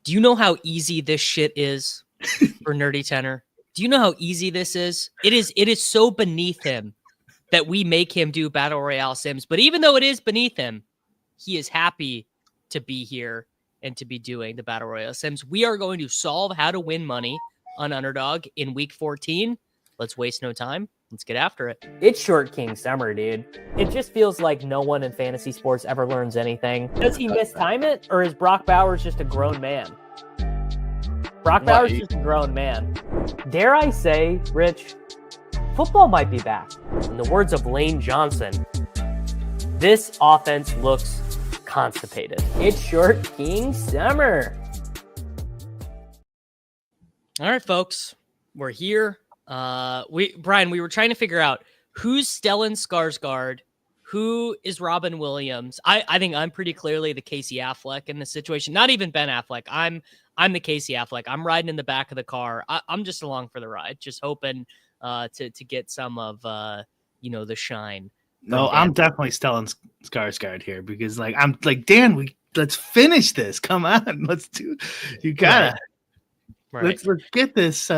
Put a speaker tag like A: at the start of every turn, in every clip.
A: Do you know how easy this shit is for Nerdy Tenor? Do you know how easy this is? It is so beneath him that we make him do Battle Royale Sims. But even though it is beneath him, he is happy to be here and to be doing the Battle Royale Sims. We are going to solve how to win money on Underdog in week 14. Let's waste no time. Let's get after it. It's Short King Summer, dude. It just feels like no one in fantasy sports ever learns anything. Does he mistime it, or is Brock Bowers just a grown man? Brock Bowers is just a grown man. Dare I say, Rich, football might be back. In the words of Lane Johnson, this offense looks constipated. It's Short King Summer. All right, folks, we're here. Brian, we were trying to figure out who's Stellan Skarsgård, who is Robin Williams. I think I'm pretty clearly the Casey Affleck in this situation. Not even Ben Affleck. I'm the Casey Affleck. I'm riding in the back of the car. I'm just along for the ride, just hoping to get some of the shine.
B: No, I'm definitely Stellan Skarsgård here because I'm like, Dan, let's finish this. Come on, let's do. You gotta. Right. Let's get this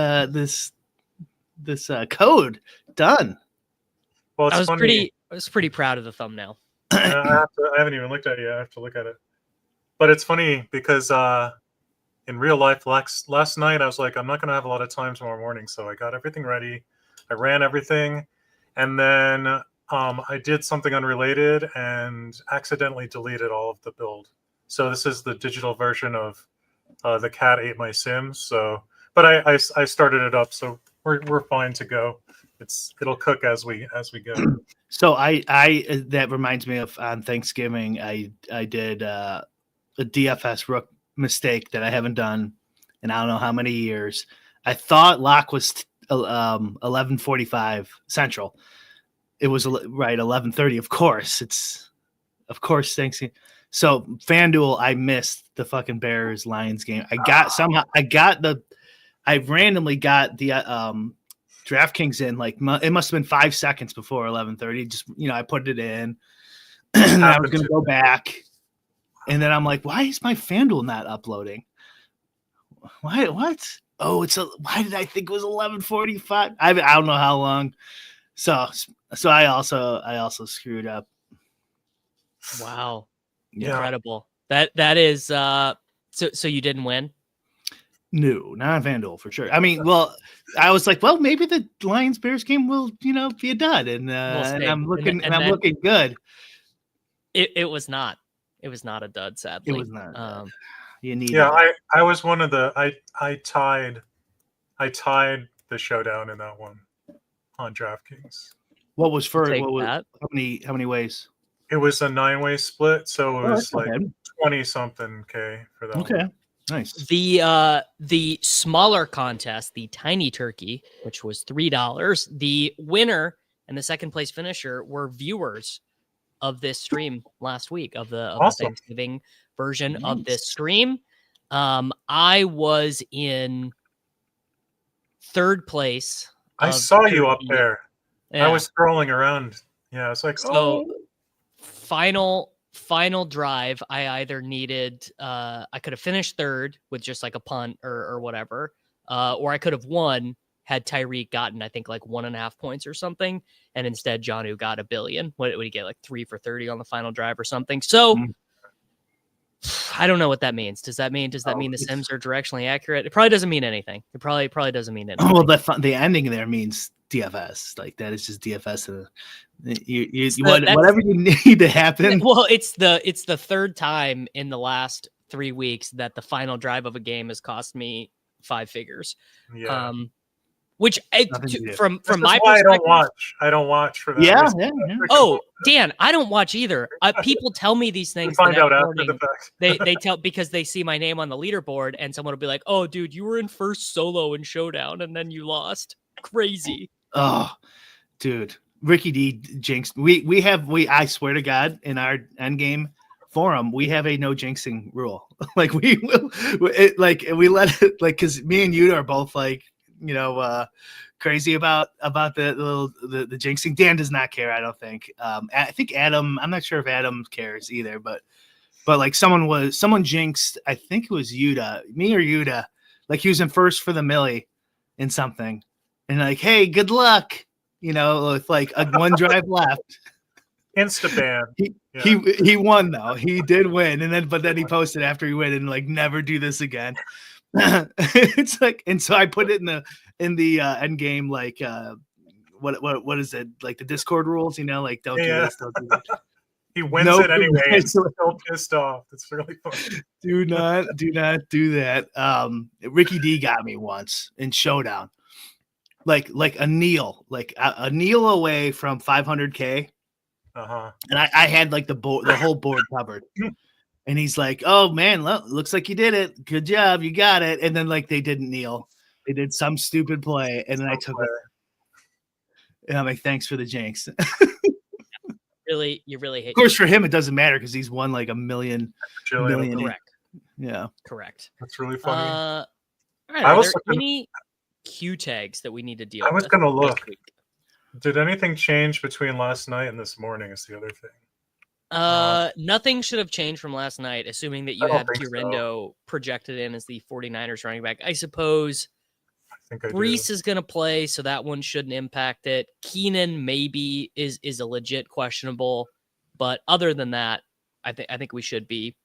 B: code done.
C: Well,
A: I was pretty proud of the thumbnail.
C: I haven't even looked at it yet. I have to look at it. But it's funny because in real life, last night I was like, I'm not going to have a lot of time tomorrow morning, so I got everything ready. I ran everything, and then I did something unrelated and accidentally deleted all of the build. So this is the digital version of the cat ate my Sims. So, but I started it up, so we're fine to go. It'll cook as we go.
B: So I that reminds me of on Thanksgiving I did a DFS rook mistake that I haven't done in I don't know how many years. I thought lock was 11:45 Central. It was right 11:30. Of course Thanksgiving. So FanDuel, I missed the fucking Bears Lions game. I randomly got the DraftKings in it must have been 5 seconds before 11:30. Just I put it in, and I was going to go back, and then I'm like, why is my FanDuel not uploading? Why? What? Oh, why did I think it was 11:45? I don't know how long. So I also screwed up.
A: Wow. Incredible. That is so you didn't win?
B: No, not on FanDuel for sure. I mean, well, I was like, well, maybe the Lions Bears game will, be a dud, and I'm looking I'm looking good.
A: It was not. It was not a dud, sadly.
B: It was not. You need.
C: Yeah, I was one of the I tied the showdown in that one on DraftKings.
B: What was how many ways?
C: It was a 9-way split, so it was 20-something K for that.
B: Okay.
C: One.
B: Nice.
A: The smaller contest, the Tiny Turkey, which was $3, the winner and the second place finisher were viewers of this stream last week of the Thanksgiving version of this stream. I was in third place.
C: I saw you up there. Yeah. I was scrolling around. Yeah, it's like
A: Final drive, I either needed I could have finished third with just like a punt or whatever, or I could have won had Tyreek gotten I think like 1.5 points or something, and instead Jonnu got $1 billion. What would he get, like 3 for 30 on the final drive or something? So I don't know what that means. Does that mean the Sims are directionally accurate? It probably doesn't mean anything. It probably doesn't mean anything.
B: Well, the ending there means DFS. Like that is just DFS. Whatever you need to happen.
A: Well, it's the third time in the last 3 weeks that the final drive of a game has cost me 5 figures.
C: Yeah.
A: Which from my
C: perspective, I don't watch for that.
B: Yeah.
A: Oh, Dan, I don't watch either. People tell me these things.
C: Find out after the fact.
A: they tell because they see my name on the leaderboard, and someone will be like, "Oh, dude, you were in first solo in Showdown, and then you lost." Crazy.
B: Oh, dude, Ricky D jinxed. I swear to God, in our endgame forum, we have a no jinxing rule. Like we let it because me and you are both like. Crazy about the jinxing. Dan does not care, I don't think. I think Adam, I'm not sure if Adam cares either, but but like someone jinxed. I think it was me or Yuta. Like he was in first for the millie in something, and like, hey, good luck. With like one drive left.
C: Insta ban.
B: He won though. He did win, but then he posted after he win and like never do this again. It's like, and so I put it in the end game, like what is it, like the Discord rules, like don't do this, don't do that.
C: He wins it anyway. He's so pissed off. It's really funny.
B: Do not do that. Ricky D got me once in Showdown, like a kneel, a kneel away from 500K. And I had like the whole board covered. And he's like, "Oh man, looks like you did it. Good job, you got it." And then like they didn't kneel, they did some stupid play, and then I took it. And I'm like, "Thanks for the jinx."
A: You really hate.
B: Of course, for him it doesn't matter because he's won like a million.
A: Correct.
B: Yeah,
C: correct. That's really funny.
A: All right, are there any Q tags that we need to deal with?
C: I was going to look. Did anything change between last night and this morning? Is the other thing.
A: Nothing should have changed from last night, assuming that you have Tirendo projected in as the 49ers running back. I suppose Brees is going to play, so that one shouldn't impact it. Keenan maybe is a legit questionable, but other than that, I think we should be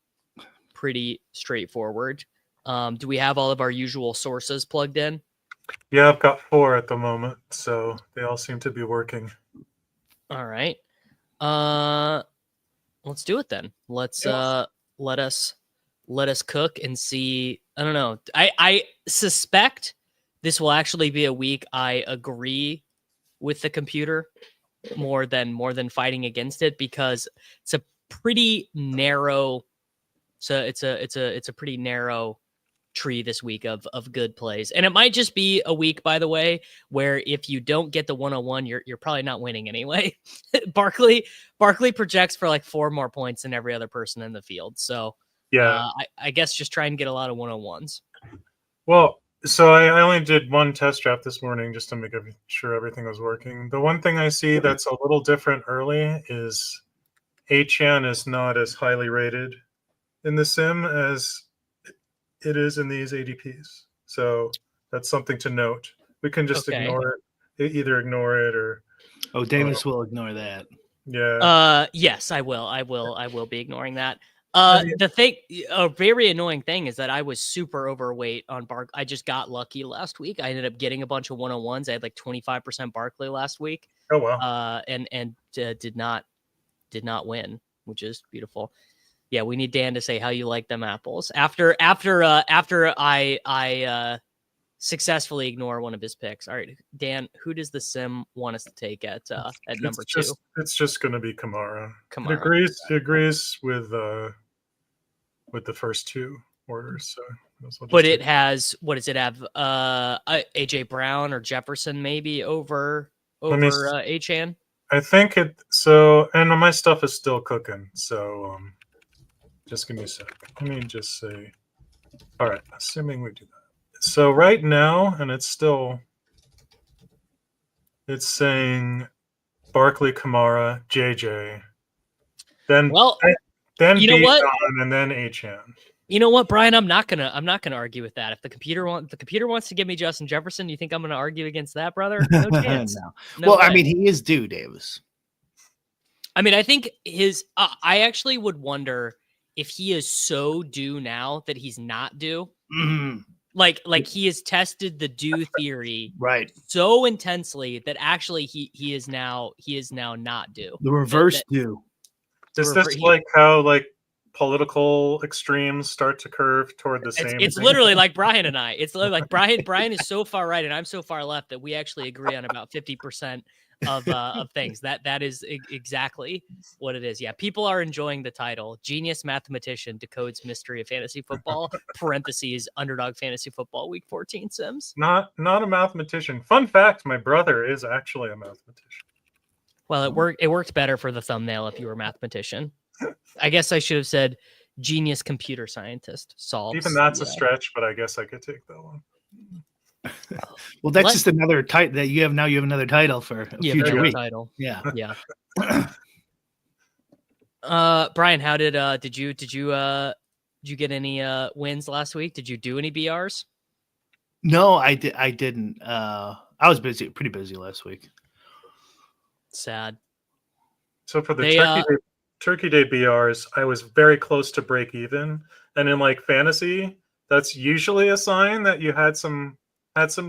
A: pretty straightforward. Do we have all of our usual sources plugged in?
C: Yeah, I've got 4 at the moment, so they all seem to be working.
A: All right. Let's do it then. Let's let us cook and see. I don't know. I suspect this will actually be a week I agree with the computer more than fighting against it, because it's a pretty narrow. So it's a pretty narrow tree this week of good plays, and it might just be a week, by the way, where if you don't get the 101, you're probably not winning anyway. Barkley projects for like 4 more points than every other person in the field, so yeah, I guess just try and get a lot of 101s.
C: Well, so I only did 1 test draft this morning just to make sure everything was working. The one thing I see that's a little different early is Achan is not as highly rated in the sim as it is in these ADPs. So that's something to note. We can just ignore it, either ignore it or...
B: Oh, Davis will ignore that.
C: Yeah.
A: Yes, I will be ignoring that. The thing, a very annoying thing is that I was super overweight on Barkley. I just got lucky last week. I ended up getting a bunch of 101s. I had like 25% Barkley last week.
C: Oh, wow.
A: And did not win, which is beautiful. Yeah, we need Dan to say how you like them apples after I successfully ignore one of his picks. All right, Dan, who does the sim want us to take at number 2?
C: It's just going to be Kamara. It agrees with the first 2 orders. So
A: but it has, what does it have? AJ Brown or Jefferson maybe over Achan?
C: I think it. So, and my stuff is still cooking. So just give me a sec. Let me just say. All right, assuming we do that. So right now, and it's saying Barkley, Kamara, JJ, then Bijan, and then Achan.
A: You know what, Brian? I'm not gonna argue with that. If the computer wants to give me Justin Jefferson, you think I'm gonna argue against that, brother? No chance.
B: No well, way. I mean, he is due, Davis.
A: I mean, I think I actually would wonder if he is so due now that he's not due.
B: Mm-hmm.
A: Like he has tested the due theory
B: right
A: so intensely that actually he is now not due.
B: The reverse due.
C: Is this like how political extremes start to curve toward the same?
A: It's literally like Brian and I. It's literally like Brian is so far right and I'm so far left that we actually agree on about 50% of things. That is exactly what it is. Yeah, people are enjoying the title. Genius Mathematician Decodes Mystery of Fantasy Football, parentheses, Underdog Fantasy Football Week 14 Sims.
C: Not a mathematician. Fun fact, my brother is actually a mathematician.
A: Well, it worked better for the thumbnail if you were a mathematician. I guess I should have said genius computer scientist solves.
C: Even that's a stretch, but I guess I could take that one.
B: Well, that's just another title that you have now. You have another title for a future week.
A: Title.
B: Yeah.
A: Yeah. Brian, how did you get any wins last week? Did you do any BRs?
B: No, I didn't. I was pretty busy last week.
A: Sad.
C: So for the Turkey Day BRs, I was very close to break even, and in like fantasy, that's usually a sign that you had some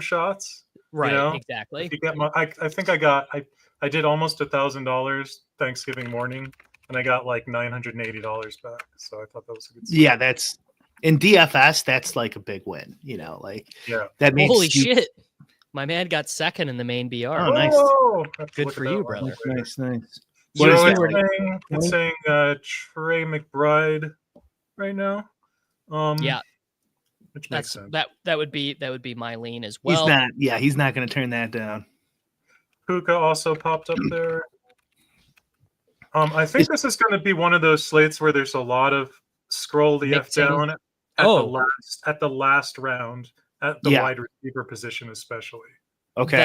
C: shots.
A: Right,
C: you know?
A: exactly.
C: If you get I think I did almost $1,000 Thanksgiving morning, and I got like $980 back. So I thought that was a good sign.
B: Yeah, that's in DFS. That's like a big win. That means
A: holy shit. My man got second in the main BR.
B: Oh, nice.
C: Whoa!
A: Good for you, brother.
B: Nice.
C: What
B: is
C: is
B: that,
C: it's saying Trey McBride right now.
A: Yeah,
C: which makes sense.
A: That would be my lean as well.
B: He's not going to turn that down.
C: Puka also popped up there. I think this is going to be one of those slates where there's a lot of scroll the F down at the last round at the wide receiver position, especially.
B: Okay.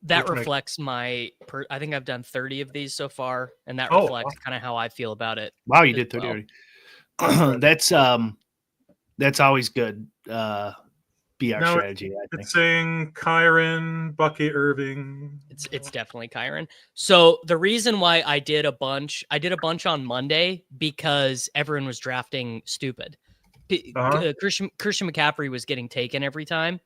A: That reflects I think I've done 30 of these so far, and that reflects kind of how I feel about it.
B: Wow, you did 30 already. That's always good. BR strategy. I think.
C: It's saying Kyron, Bucky Irving.
A: It's definitely Kyron. So the reason why I did a bunch on Monday because everyone was drafting stupid. Christian McCaffrey was getting taken every time.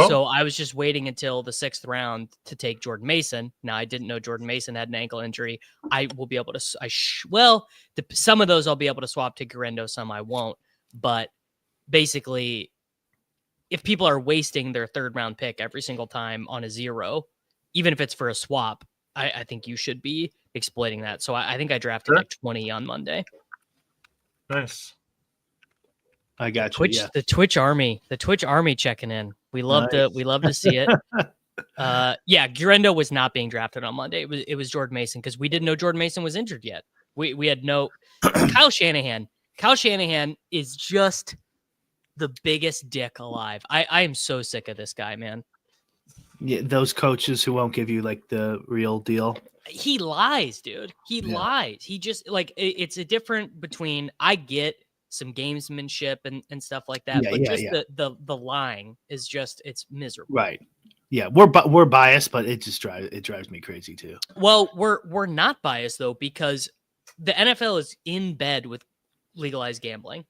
A: So I was just waiting until the 6th round to take Jordan Mason. Now I didn't know Jordan Mason had an ankle injury. I will be able to. Some of those I'll be able to swap to Garendo. Some I won't. But basically, if people are wasting their 3rd round pick every single time on a 0, even if it's for a swap, I think you should be exploiting that. So I think I drafted like 20 on Monday.
C: Nice.
B: I got you.
A: The Twitch army checking in. We love to see it. Garendo was not being drafted on Monday. It was Jordan Mason because we didn't know Jordan Mason was injured yet. We had no Kyle Shanahan. Kyle Shanahan is just the biggest dick alive. I am so sick of this guy, man.
B: Yeah, those coaches who won't give you like the real deal.
A: He lies, dude. He lies. He just like it's a different between I get some gamesmanship and stuff like that, the lying is just it's miserable.
B: Right. Yeah, we're biased, but it drives me crazy too.
A: Well, we're not biased though they're NFL is in bed with legalized gambling.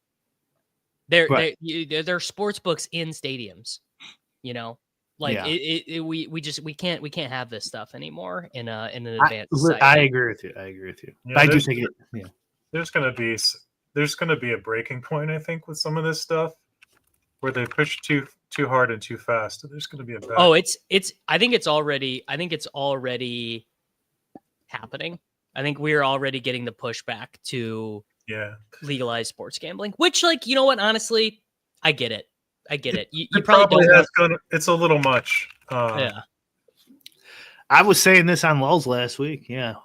A: They're sports books in stadiums, we can't have this stuff anymore in an advanced society.
B: I agree with you.
C: Yeah,
B: I do think it. Yeah.
C: There's going to be a breaking point, I think, with some of this stuff where they push too hard and too fast. There's going to be a back.
A: I think it's already happening. I think we're already getting the pushback to legalize sports gambling, which, like, you know what? Honestly, I get it. You probably don't.
C: It's a little much.
A: Yeah.
B: I was saying this on Lulz last week. Yeah.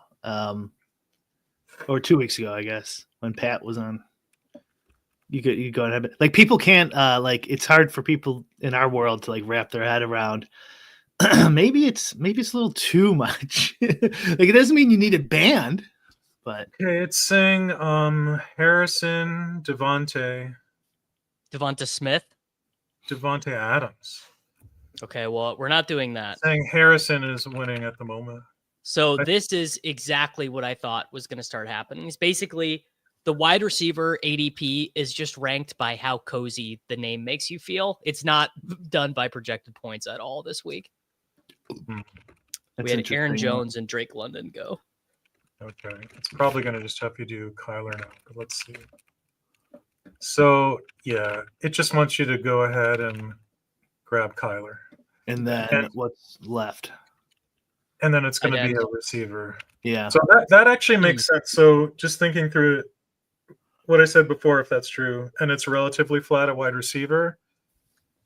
B: Or 2 weeks ago, I guess, when Pat was on. You go ahead. Like, people can't it's hard for people in our world to like wrap their head around. maybe it's a little too much. Like, it doesn't mean you need it banned, but
C: it's saying Harrison, Devontae
A: Smith,
C: Devontae Adams.
A: Okay, well, we're not doing that.
C: It's saying Harrison is winning at the moment.
A: So this is exactly what I thought was going to start happening. It's basically the wide receiver ADP is just ranked by how cozy the name makes you feel. It's not done by projected points at all this week. We had Aaron Jones and Drake London go.
C: Okay. It's probably going to just have you do Kyler now, but let's see. So, yeah, it just wants you to go ahead and grab Kyler.
B: And then what's left?
C: And then it's going to be a receiver.
B: Yeah.
C: So that actually makes sense. So just thinking through what I said before, if that's true, and it's relatively flat at wide receiver,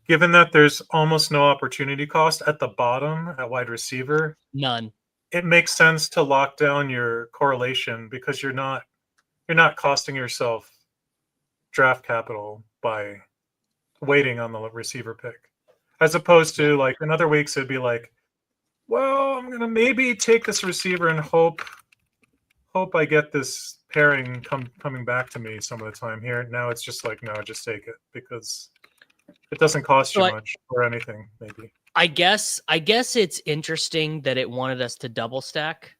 C: given that there's almost no opportunity cost at the bottom at wide receiver,
A: none,
C: it makes sense to lock down your correlation because you're not costing yourself draft capital by waiting on the receiver pick, as opposed to like in other weeks it'd be like, well, I'm gonna maybe take this receiver and hope hope I get this pairing coming back to me some of the time here. Now it's just like, no, just take it because it doesn't cost you much or anything, maybe.
A: I guess it's interesting that it wanted us to double stack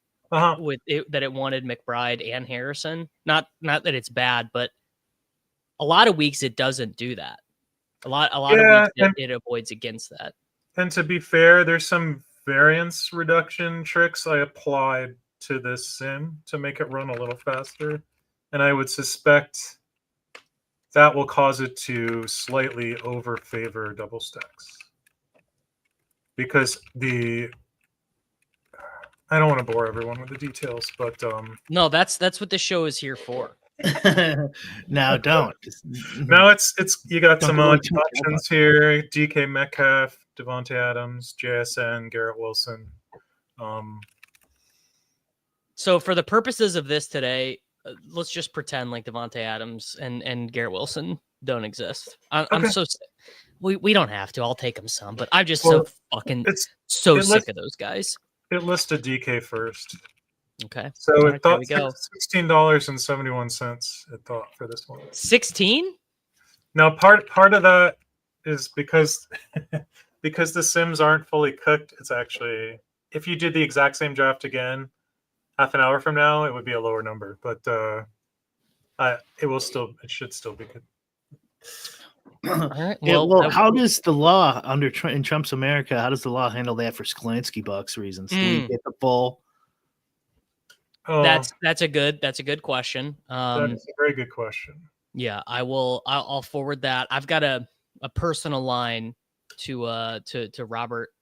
A: with it, that it wanted McBride and Harrison. Not that it's bad, but a lot of weeks it doesn't do that. A lot of weeks it avoids against that.
C: And to be fair, there's some variance reduction tricks I applied to this sim to make it run a little faster. And I would suspect that will cause it to slightly overfavor double stacks. Because I don't want to bore everyone with the details, but
A: no, that's what the show is here for.
B: No, don't.
C: No, it's you got some options here: DK Metcalf, Devontae Adams, JSN, Garrett Wilson.
A: So for the purposes of this today, let's just pretend like Devontae Adams and Garrett Wilson don't exist. I'm so we don't have to. I'll take them some, but I'm just so sick of those guys.
C: It listed DK first.
A: Okay.
C: So it thought $16.71 it thought for this one.
A: 16?
C: Now part of that is because the sims aren't fully cooked. It's actually, if you did the exact same draft again half an hour from now, it would be a lower number, but it should still be good.
A: All right.
B: Well, how does the law in Trump's America? How does the law handle that for Sklansky Bucks reasons? Do we get the full?
C: Oh,
A: that's a good question.
C: That's a very good question.
A: Yeah, I'll forward that. I've got a personal line to Robert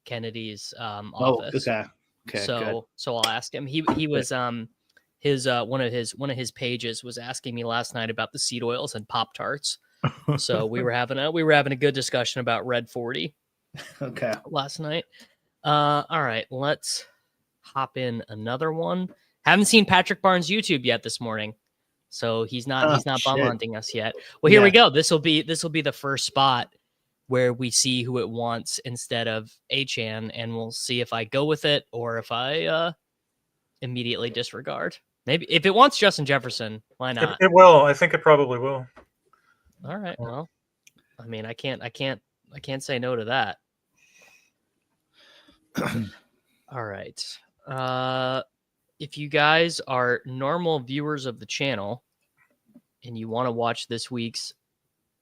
A: Kennedy's office.
B: Okay.
A: So I'll ask him. He was his one of his pages was asking me last night about the seed oils and Pop-Tarts. So we were having a good discussion about Red 40.
B: Okay.
A: Last night. All right, let's hop in another one. Haven't seen Patrick Barnes' YouTube yet this morning, so he's not bum hunting us yet. Well, here we go. This will be the first spot where we see who it wants instead of Achan, and we'll see if I go with it or if I immediately disregard. Maybe if it wants Justin Jefferson, why not?
C: It will. I think it probably will.
A: All right. Well, I mean, I can't say no to that. All right. If you guys are normal viewers of the channel and you want to watch this week's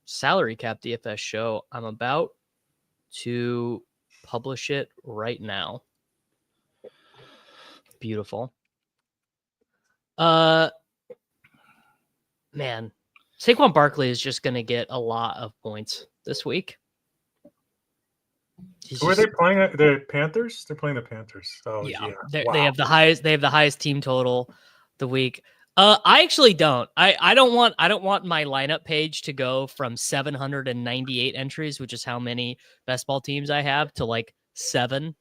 A: Salary Cap DFS show, I'm about to publish it right now. Beautiful. Man, Saquon Barkley is just going to get a lot of points this week.
C: Who are they playing? The Panthers? They're playing the Panthers. Oh yeah.
A: Wow. They have the highest team total the week. I actually don't. I don't want my lineup page to go from 798 entries, which is how many best ball teams I have, to like 7,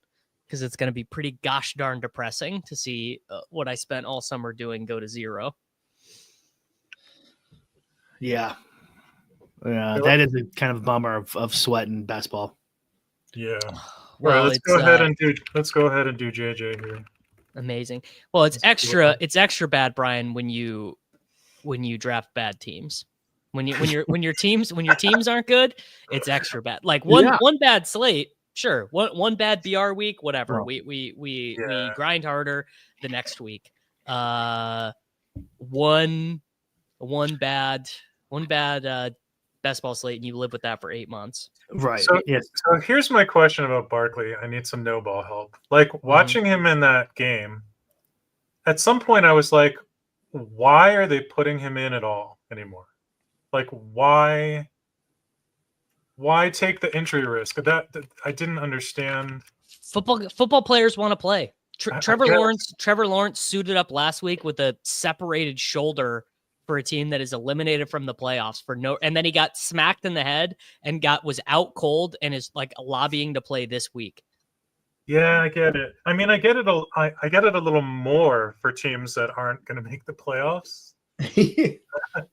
A: because it's going to be pretty gosh darn depressing to see what I spent all summer doing go to 0.
B: Yeah. That is a kind of a bummer of sweating best ball.
C: Yeah.
A: Well,
C: let's go ahead and do JJ here.
A: Amazing. Well, it's extra bad, Brian, when you draft bad teams. When your teams aren't good, it's extra bad. Like one bad slate, sure. One bad BR week, whatever. Oh. We grind harder the next week. One bad best ball slate, and you live with that for 8 months.
B: Right.
C: So here's my question about Barkley. I need some no ball help. Like watching him in that game, at some point I was like, why are they putting him in at all anymore? Like why take the injury risk? That I didn't understand.
A: Football players want to play. Trevor Lawrence suited up last week with a separated shoulder for a team that is eliminated from the playoffs and then he got smacked in the head and was out cold and is like lobbying to play this week.
C: Yeah, I get it. I mean, I get it a little more for teams that aren't going to make the playoffs.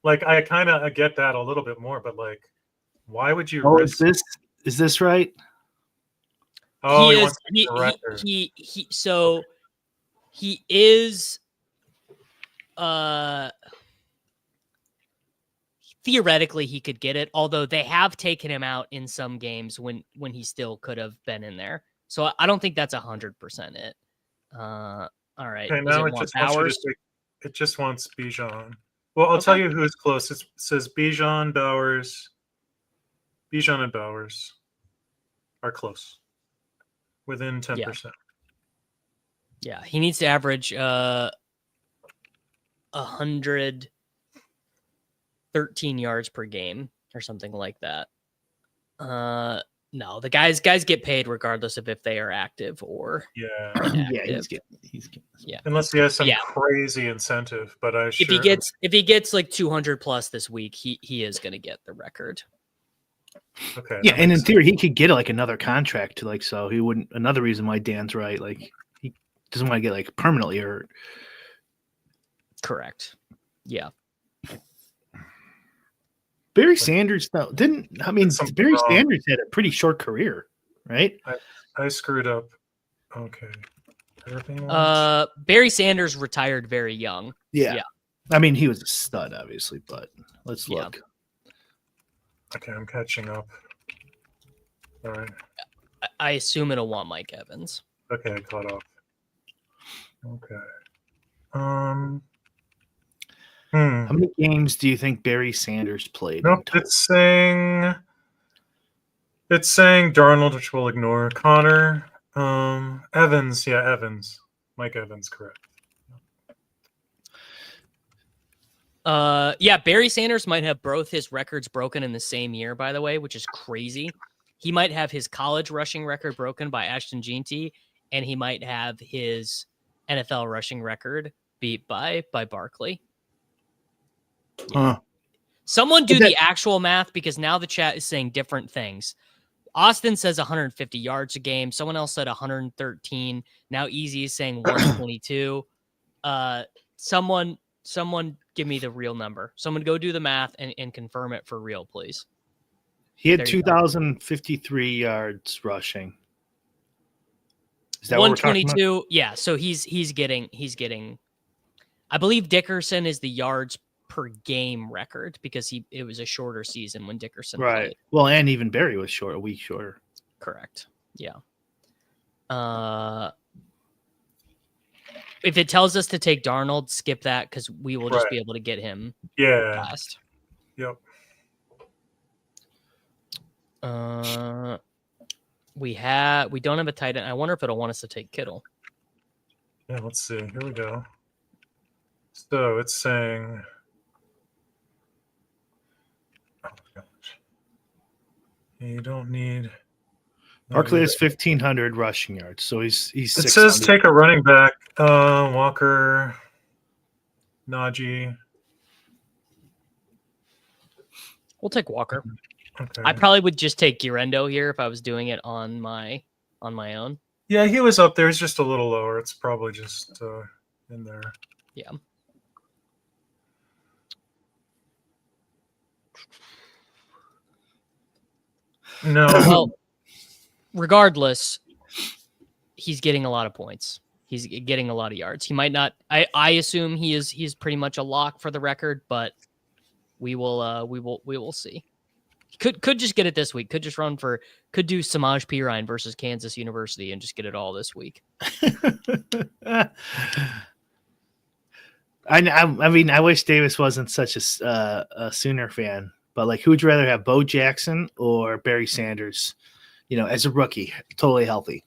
C: Like I get that a little bit more, but like, why would you risk?
B: Is this right?
A: Oh, he is theoretically he could get it, although they have taken him out in some games when he still could have been in there. So I don't think that's 100% it. All right.
C: Okay, now it just wants Bijan. Well, I'll tell you who's close. It says Bijan, Bowers. Bijan and Bowers are close, within 10%.
A: Yeah, he needs to average 113 yards per game or something like that. No, the guys get paid regardless of if they are active or
B: inactive. He's getting
C: unless he has some crazy incentive. But
A: if he gets like 200 plus this week, he is going to get the record.
C: Okay.
B: Yeah, and in theory, he could get like another contract to so he wouldn't. Another reason why Dan's right, he doesn't want to get permanently hurt.
A: Correct. Yeah.
B: Barry Sanders though Barry Sanders had a pretty short career, right?
C: I screwed up. Okay.
A: Barry Sanders retired very young.
B: Yeah. I mean, he was a stud, obviously, but let's look.
C: Okay, I'm catching up. All right.
A: I assume it'll want Mike Evans.
C: Okay, I caught up. Okay.
B: How many games do you think Barry Sanders played?
C: Nope, it's saying Darnold, which we'll ignore. Connor, Evans, Evans. Mike Evans, correct.
A: Barry Sanders might have both his records broken in the same year, by the way, which is crazy. He might have his college rushing record broken by Ashton Jeanty, and he might have his NFL rushing record beat by Barkley.
B: Huh.
A: Someone do the actual math, because now the chat is saying different things. Austin says 150 yards a game. Someone else said 113. Now Easy is saying 122. Someone give me the real number. Someone go do the math and confirm it for real, please.
B: He had 2,053 yards rushing. Is that
A: 122? Yeah, so he's getting. I believe Dickerson is the yards per game record because it was a shorter season when Dickerson played.
B: Well, and even Barry was a week shorter.
A: Correct. Yeah. If it tells us to take Darnold, skip that because we will just be able to get him fast.
C: Yep.
A: We don't have a tight end. I wonder if it'll want us to take Kittle.
C: Yeah, let's see. Here we go. So it's saying, oh my gosh, you don't need.
B: Barkley has 1,500 rushing yards, so he's. It
C: says take a running back. Walker, Najee.
A: We'll take Walker.
C: Okay.
A: I probably would just take Girendo here if I was doing it on my own.
C: Yeah, he was up there. He's just a little lower. It's probably just in there.
A: Yeah.
C: No.
A: Well, regardless, he's getting a lot of points. He's getting a lot of yards. He might not. I assume he's pretty much a lock for the record, but we will see. Could just get it this week. Could do Samaj Pirine versus Kansas University and just get it all this week.
B: I mean, I wish Davis wasn't such a Sooner fan, but who would you rather have, Bo Jackson or Barry Sanders? As a rookie, totally healthy.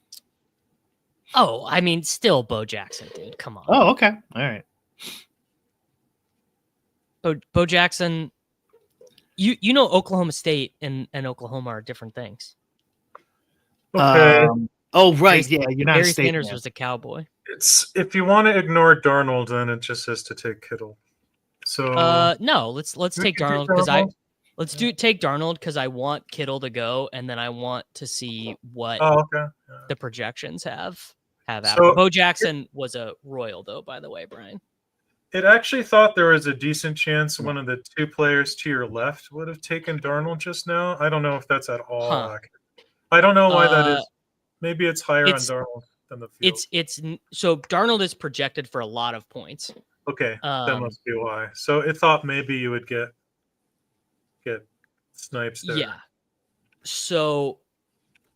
A: Oh, I mean, still Bo Jackson, dude. Come on.
B: Oh, okay, all right.
A: Bo Jackson. You know Oklahoma State and Oklahoma are different things.
C: Okay.
B: Oh, right. Yeah, you're not
A: Barry
B: a State
A: Sanders
B: fan.
A: was a Cowboy.
C: It's if you want to ignore Darnold, then it just says to take Kittle. So
A: no, let's take Darnold because take Darnold because I want Kittle to go, and then I want to see what the projections have after. Bo Jackson was a Royal, though, by the way, Brian.
C: It actually thought there was a decent chance one of the two players to your left would have taken Darnold just now. I don't know if that's at all accurate. I don't know why that is. Maybe it's higher on Darnold than the field.
A: So Darnold is projected for a lot of points.
C: Okay, that must be why. So it thought maybe you would get snipes there.
A: Yeah. So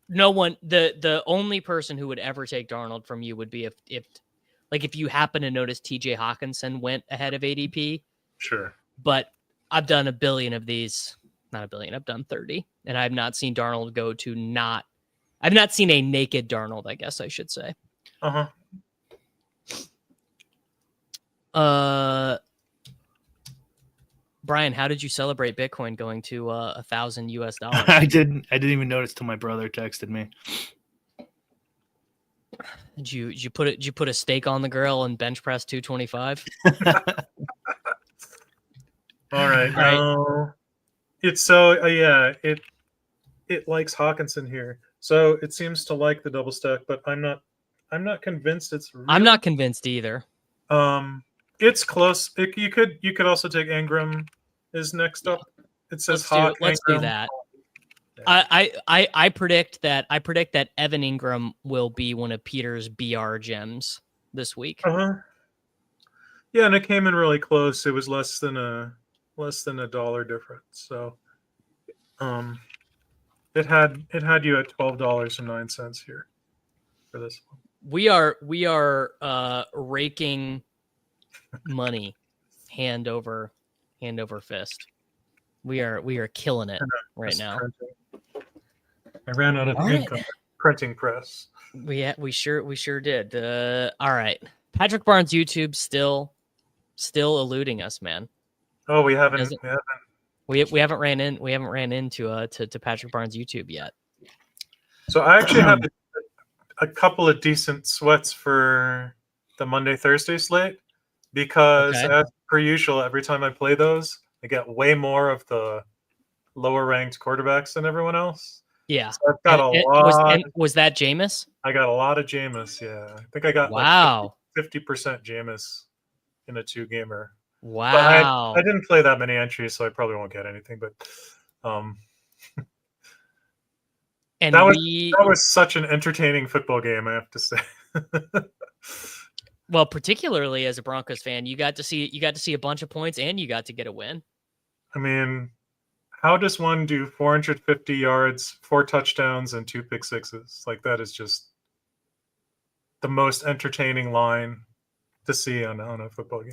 A: no one, the only person who would ever take Darnold from you would be if you happen to notice TJ Hawkinson went ahead of ADP.
C: Sure.
A: But I've done a billion of these. Not a billion. I've done 30, and I've not seen Darnold go to not. I've not seen a naked Darnold, I guess I should say. Brian, how did you celebrate Bitcoin going to $1,000 US?
B: I didn't even notice till my brother texted me.
A: Did you put a steak on the grill and bench press 225?
C: All right. It's so it likes Hawkinson here. So it seems to like the double stack, but I'm not convinced it's real.
A: I'm not convinced either.
C: It's close. You could also take Ingram is next up. It says
A: let's do that. I predict that Evan Ingram will be one of Peter's BR gems this week.
C: Yeah, and it came in really close. It was less than a dollar difference. So it had you at $12.09 here for this one.
A: We are raking money hand over fist. We are killing it right now.
C: I ran out of ink on the printing press.
A: We sure did. All right. Patrick Barnes YouTube still eluding us, man.
C: Oh, we haven't
A: ran into to Patrick Barnes YouTube yet.
C: So I actually have a couple of decent sweats for the Monday Thursday slate because as per usual, every time I play those, I get way more of the lower ranked quarterbacks than everyone else.
A: Yeah.
C: So I've got a lot.
A: Was that Jameis?
C: I got a lot of Jameis. Yeah. I think I got 50% Jameis in a 2-gamer.
A: Wow.
C: But I didn't play that many entries, so I probably won't get anything. But
A: and
C: that was such an entertaining football game, I have to say.
A: Well, particularly as a Broncos fan, you got to see a bunch of points and you got to get a win.
C: I mean, how does one do 450 yards, 4 touchdowns, and 2 pick sixes? Like, that is just the most entertaining line to see on a football game.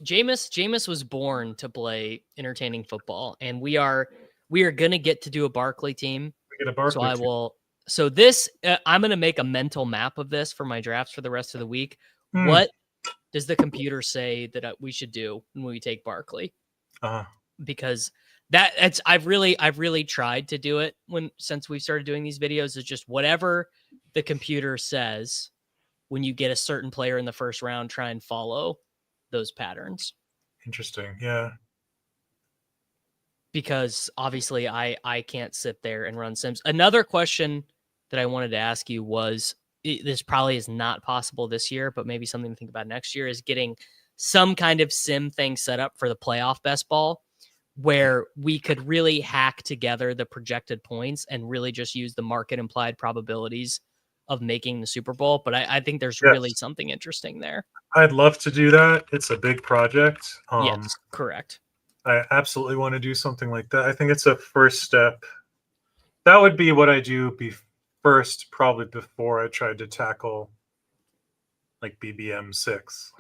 A: Jameis was born to play entertaining football, and we are gonna get to do a Barkley team.
C: We get a Barkley team.
A: So this, I'm going to make a mental map of this for my drafts for the rest of the week. What does the computer say that we should do when we take Barkley? Because I've really tried to do it since we've started doing these videos. Is just whatever the computer says when you get a certain player in the first round, try and follow those patterns.
C: Interesting. Yeah.
A: Because obviously I can't sit there and run sims. Another question that I wanted to ask you was, this probably is not possible this year, but maybe something to think about next year, is getting some kind of sim thing set up for the playoff best ball where we could really hack together the projected points and really just use the market implied probabilities of making the Super Bowl. But I think there's really something interesting there.
C: I'd love to do that. It's a big project.
A: Yes, correct.
C: I absolutely want to do something like that. I think it's a first step. That would be what I do first, probably before I tried to tackle like BBM 6.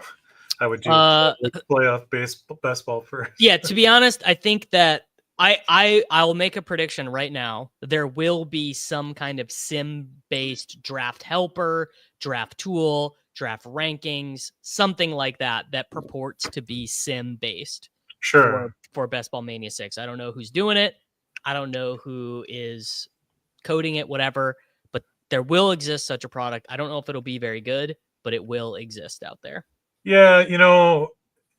C: I would do playoff baseball first.
A: Yeah, to be honest, I think that I'll make a prediction right now. There will be some kind of sim-based draft helper, draft tool, draft rankings, something like that purports to be sim-based.
C: Sure.
A: For Best Ball Mania 6. I don't know who's doing it. I don't know who is coding it, whatever, but there will exist such a product. I don't know if it'll be very good, but it will exist out there.
C: Yeah,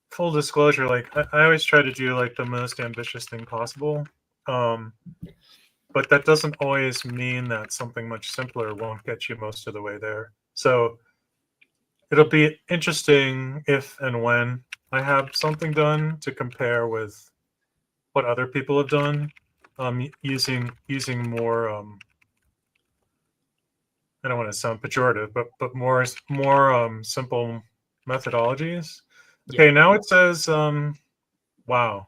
C: full disclosure, like I always try to do like the most ambitious thing possible. But that doesn't always mean that something much simpler won't get you most of the way there. So it'll be interesting if and when I have something done to compare with what other people have done, using more. I don't want to sound pejorative, but more simple methodologies.
A: Yeah.
C: Okay, now it says, wow.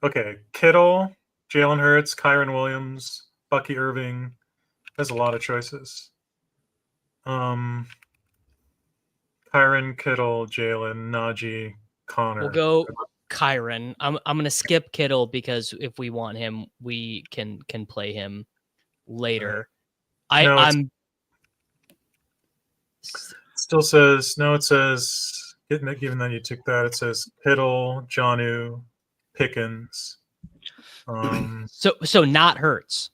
C: Okay, Kittle, Jalen Hurts, Kyron Williams, Bucky Irving. There's a lot of choices. Kyron, Kittle, Jalen, Najee, Connor.
A: We'll go Kyron. I'm gonna skip Kittle because if we want him, we can play him later.
C: No,
A: I'm
C: still says no. It says given that you took that, it says Kittle, Jonnu, Pickens.
A: So not Hurts.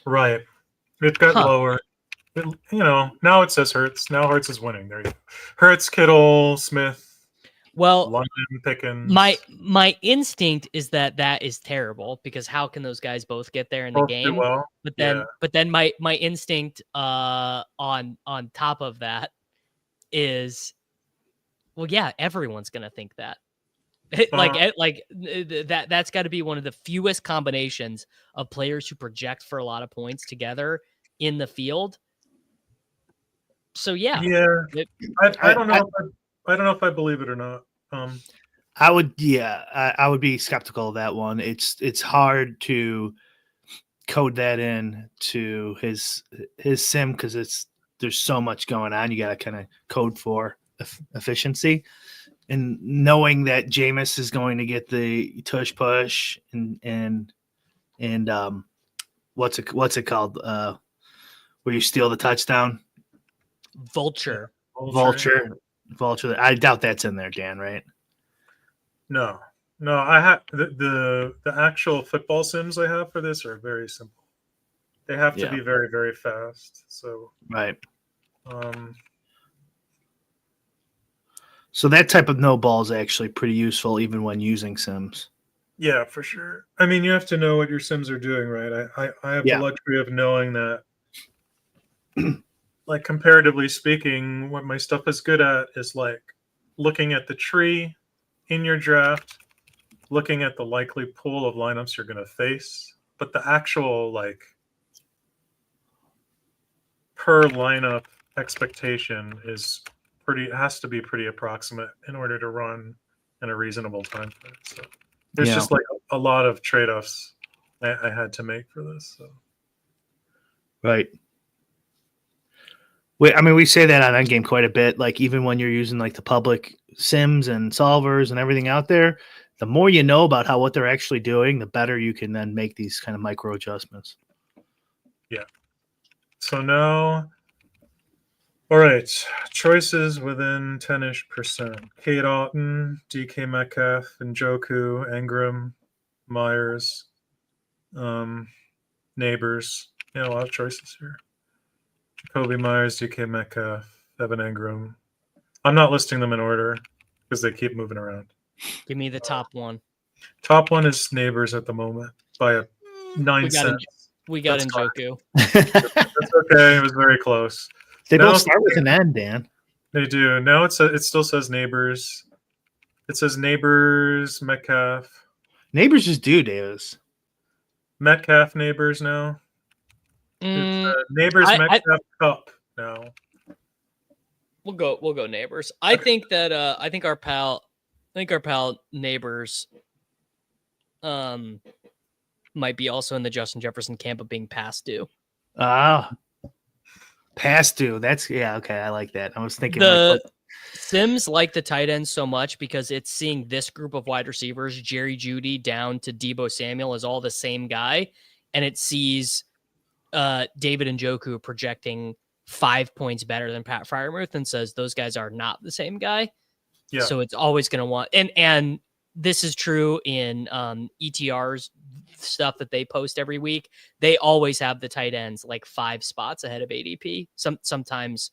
C: Right. It got lower. Now it says Hurts. Now Hurts is winning. There you go. Hurts, Kittle, Smith.
A: Well,
C: London, Pickens.
A: My instinct is that is terrible because how can those guys both get there in the game?
C: Well.
A: But then my instinct on top of that is, well, yeah, everyone's gonna think that. That's got to be one of the fewest combinations of players who project for a lot of points together in the field. So yeah,
C: I don't know. I don't know if I believe it or not.
B: I would be skeptical of that one. It's hard to code that in to his sim because there's so much going on. You got to kind of code for efficiency. And knowing that Jameis is going to get the tush push and what's it called? Where you steal the touchdown?
A: Vulture.
B: I doubt that's in there, Dan, right?
C: No. I have the actual football sims I have for this are very simple. They have to be very, very fast. So
B: right. So that type of no ball is actually pretty useful even when using sims.
C: Yeah, for sure. I mean, you have to know what your sims are doing, right? I have the luxury of knowing that, like, comparatively speaking, what my stuff is good at is, like, looking at the tree in your draft, looking at the likely pool of lineups you're going to face, but the actual, like, per lineup expectation has to be pretty approximate in order to run in a reasonable time frame. So there's just like a lot of trade-offs I had to make for this. So.
B: Right. We say that on Endgame quite a bit. Like even when you're using like the public sims and solvers and everything out there, the more you know about what they're actually doing, the better you can then make these kind of micro adjustments.
C: Yeah. So now. All right, choices within 10-ish%. Kate Otten, DK Metcalf, Njoku, Engram, Myers, Neighbors. Yeah, a lot of choices here. Jacoby Myers, DK Metcalf, Evan Engram. I'm not listing them in order because they keep moving around.
A: Give me the top one.
C: Top one is Neighbors at the moment by a 9 cents.
A: We got Njoku.
C: That's okay. It was very close.
B: They both start with an N, Dan.
C: They do. Now it still says Neighbors. It says Neighbors, Metcalf.
B: Neighbors just do, Davis.
C: Metcalf Neighbors now. Neighbors Metcalf Cup now.
A: We'll go Neighbors. I think that I think our pal Neighbors might be also in the Justin Jefferson camp of being past due.
B: Past due. That's okay. I like that. I was thinking
A: Sims like the tight ends so much because it's seeing this group of wide receivers, Jerry Jeudy down to Deebo Samuel, is all the same guy, and it sees David Njoku projecting 5 points better than Pat Freiermuth and says those guys are not the same guy. Yeah. So it's always going to want and this is true in ETR's stuff that they post every week. They always have the tight ends like 5 spots ahead of ADP. Sometimes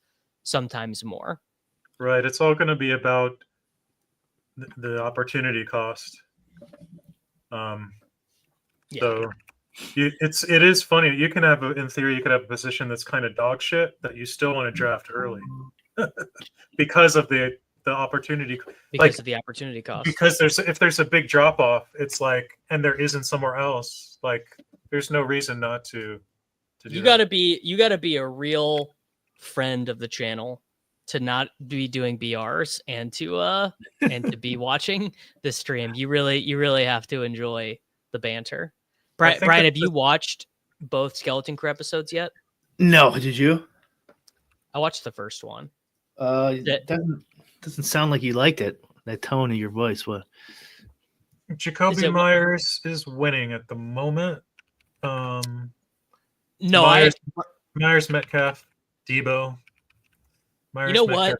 A: more.
C: Right. It's all going to be about the opportunity cost. So it is funny. You can have in theory you could have a position that's kind of dog shit that you still want to draft early because of the opportunity,
A: because of the opportunity cost.
C: Because if there's a big drop off, it's like, and there isn't somewhere else, like there's no reason not to do.
A: You got to be a real friend of the channel to not be doing BRs and to be watching the stream. You really have to enjoy the banter. Brian, have you watched both Skeleton Crew episodes yet?
B: No, did you?
A: I watched the first one.
B: Doesn't sound like you liked it. That tone of your voice. What?
C: Jacoby Myers is winning at the moment.
A: No,
C: Myers, Metcalf, Debo.
A: Myers, you know Metcalf,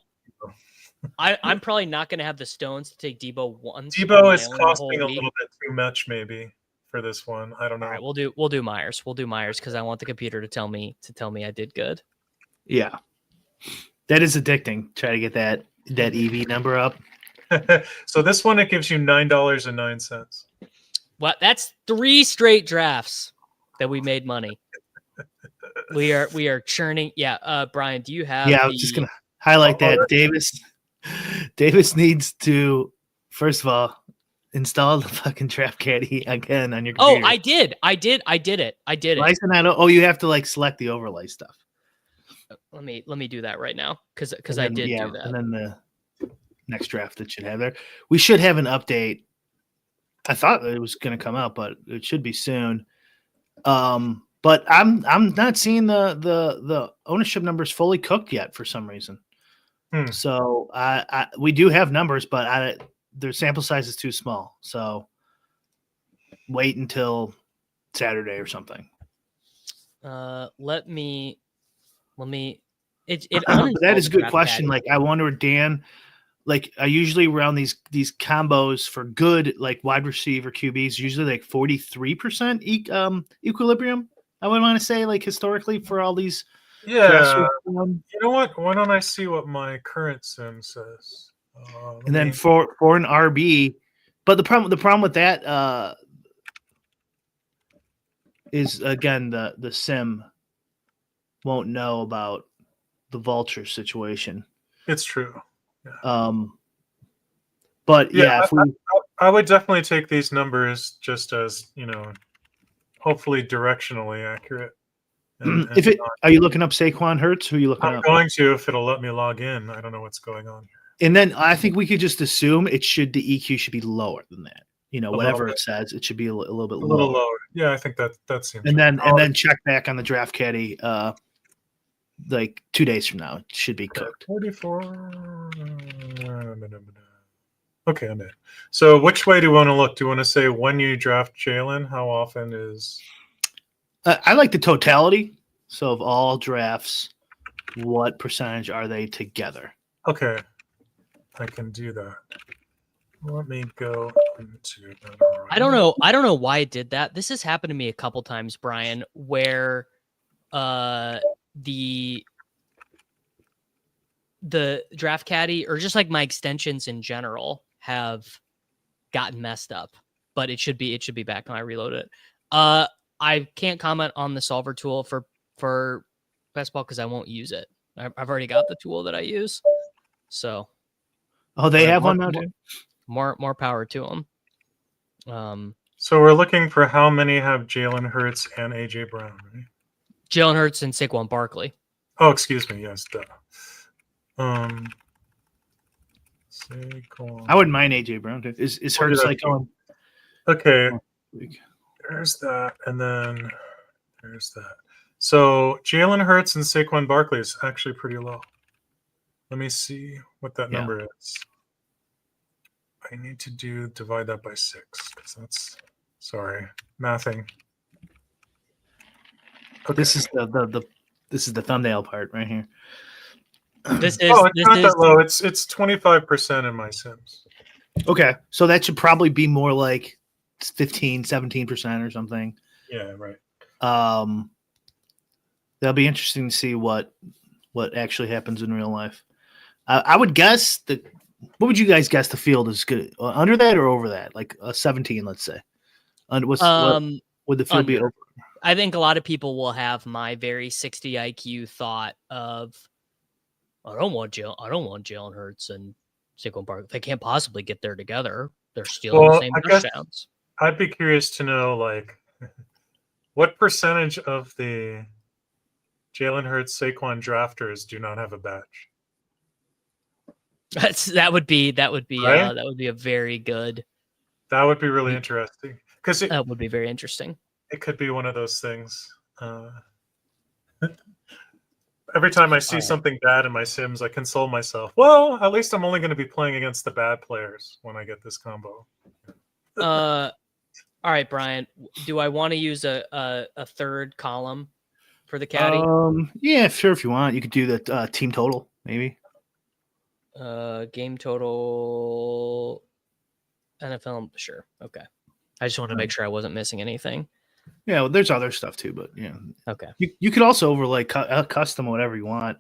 A: what? I'm probably not going to have the stones to take Debo once.
C: Debo is costing a little bit too much, maybe, for this one. I don't know.
A: All right, we'll do Myers. We'll do Myers because I want the computer to tell me I did good.
B: Yeah, that is addicting. Try to get that EV number up.
C: So this one, it gives you $9.09.
A: Well, that's 3 straight drafts that we made money. We are churning. Yeah, Brian, do you have?
B: Yeah, I was just gonna highlight that Davis needs to, first of all, install the fucking Draft Caddy again on your computer.
A: Oh, I did it.
B: License out. Oh, you have to like select the overlay stuff.
A: Let me do that right now because I did do that.
B: And then the next draft that should have there. We should have an update. I thought it was going to come out, but it should be soon. But I'm not seeing the ownership numbers fully cooked yet for some reason. So we do have numbers, but their sample size is too small. So wait until Saturday or something.
C: Let me.
B: That is a good question. Like I wonder, Dan. Like I usually around these combos for good like wide receiver QBs, usually like 43% equilibrium. I would want to say like historically for all these.
C: Yeah. You know what? Why don't I see what my current sim says?
B: And then for an RB, but the problem with that is again the sim won't know about the vulture situation.
C: It's true.
B: Yeah. But yeah,
C: I would definitely take these numbers just as, hopefully directionally accurate.
B: Are you looking up Saquon Hurts? Who are you looking up?
C: I'm going to if it'll let me log in. I don't know what's going on here.
B: And then I think we could just assume the EQ should be lower than that. Whatever it says, it should be a little bit lower.
C: A little lower. Yeah, I think that seems.
B: And then check back on the Draft Caddy. Like 2 days from now, it should be cooked.
C: 44. Okay, I'm in. So which way do you want to look? Do you want to say when you draft Jalen? How often is?
B: I like the totality. So of all drafts, what percentage are they together?
C: Okay, I can do that. Let me go into.
A: I don't know why it did that. This has happened to me a couple times, Brian, where the Draft Caddy or just like my extensions in general have gotten messed up, but it should be back when I reload it. I can't comment on the solver tool for best ball because I won't use it. I've already got the tool that I use. So
B: they have one now too.
A: More power to them.
C: So we're looking for how many have Jalen Hurts and AJ Brown, right?
A: Jalen Hurts and Saquon Barkley.
C: Oh, excuse me. Yes, Saquon.
B: I wouldn't mind AJ Brown too. Is Hurts like going?
C: Okay. There's that, and then there's that. So Jalen Hurts and Saquon Barkley is actually pretty low. Let me see what that number is. I need to divide that by 6 because that's mathing.
B: Okay. This is the thumbnail part right here.
C: It's not that low. It's 25% in my sims.
B: Okay, so that should probably be more like 15, 17% or something.
C: Yeah, right.
B: That'll be interesting to see what actually happens in real life. I would guess that. What would you guys guess the field is good? Under that or over that? Like a 17, let's say. What would the field be over?
A: I think a lot of people will have my very 60 IQ thought of, I don't want Jalen Hurts and Saquon Barkley. They can't possibly get there together. They're still the same touchdowns.
C: I'd be curious to know, like, what percentage of the Jalen Hurts Saquon drafters do not have a badge?
A: That would be
C: Right?
A: that would be a very good.
C: That would be really interesting because
A: That would be very interesting.
C: it could be one of those things. Every time I see something bad in my Sims, I console myself. Well, at least I'm only going to be playing against the bad players when I get this combo.
A: All right, Brian. Do I want to use a third column for the caddy?
B: Yeah, sure. If you want, you could do the team total, maybe.
A: Game total. NFL. Sure. Okay. I just wanted to make sure I wasn't missing anything.
B: Yeah, well, there's other stuff too, but yeah.
A: Okay.
B: You could also overlay custom whatever you want.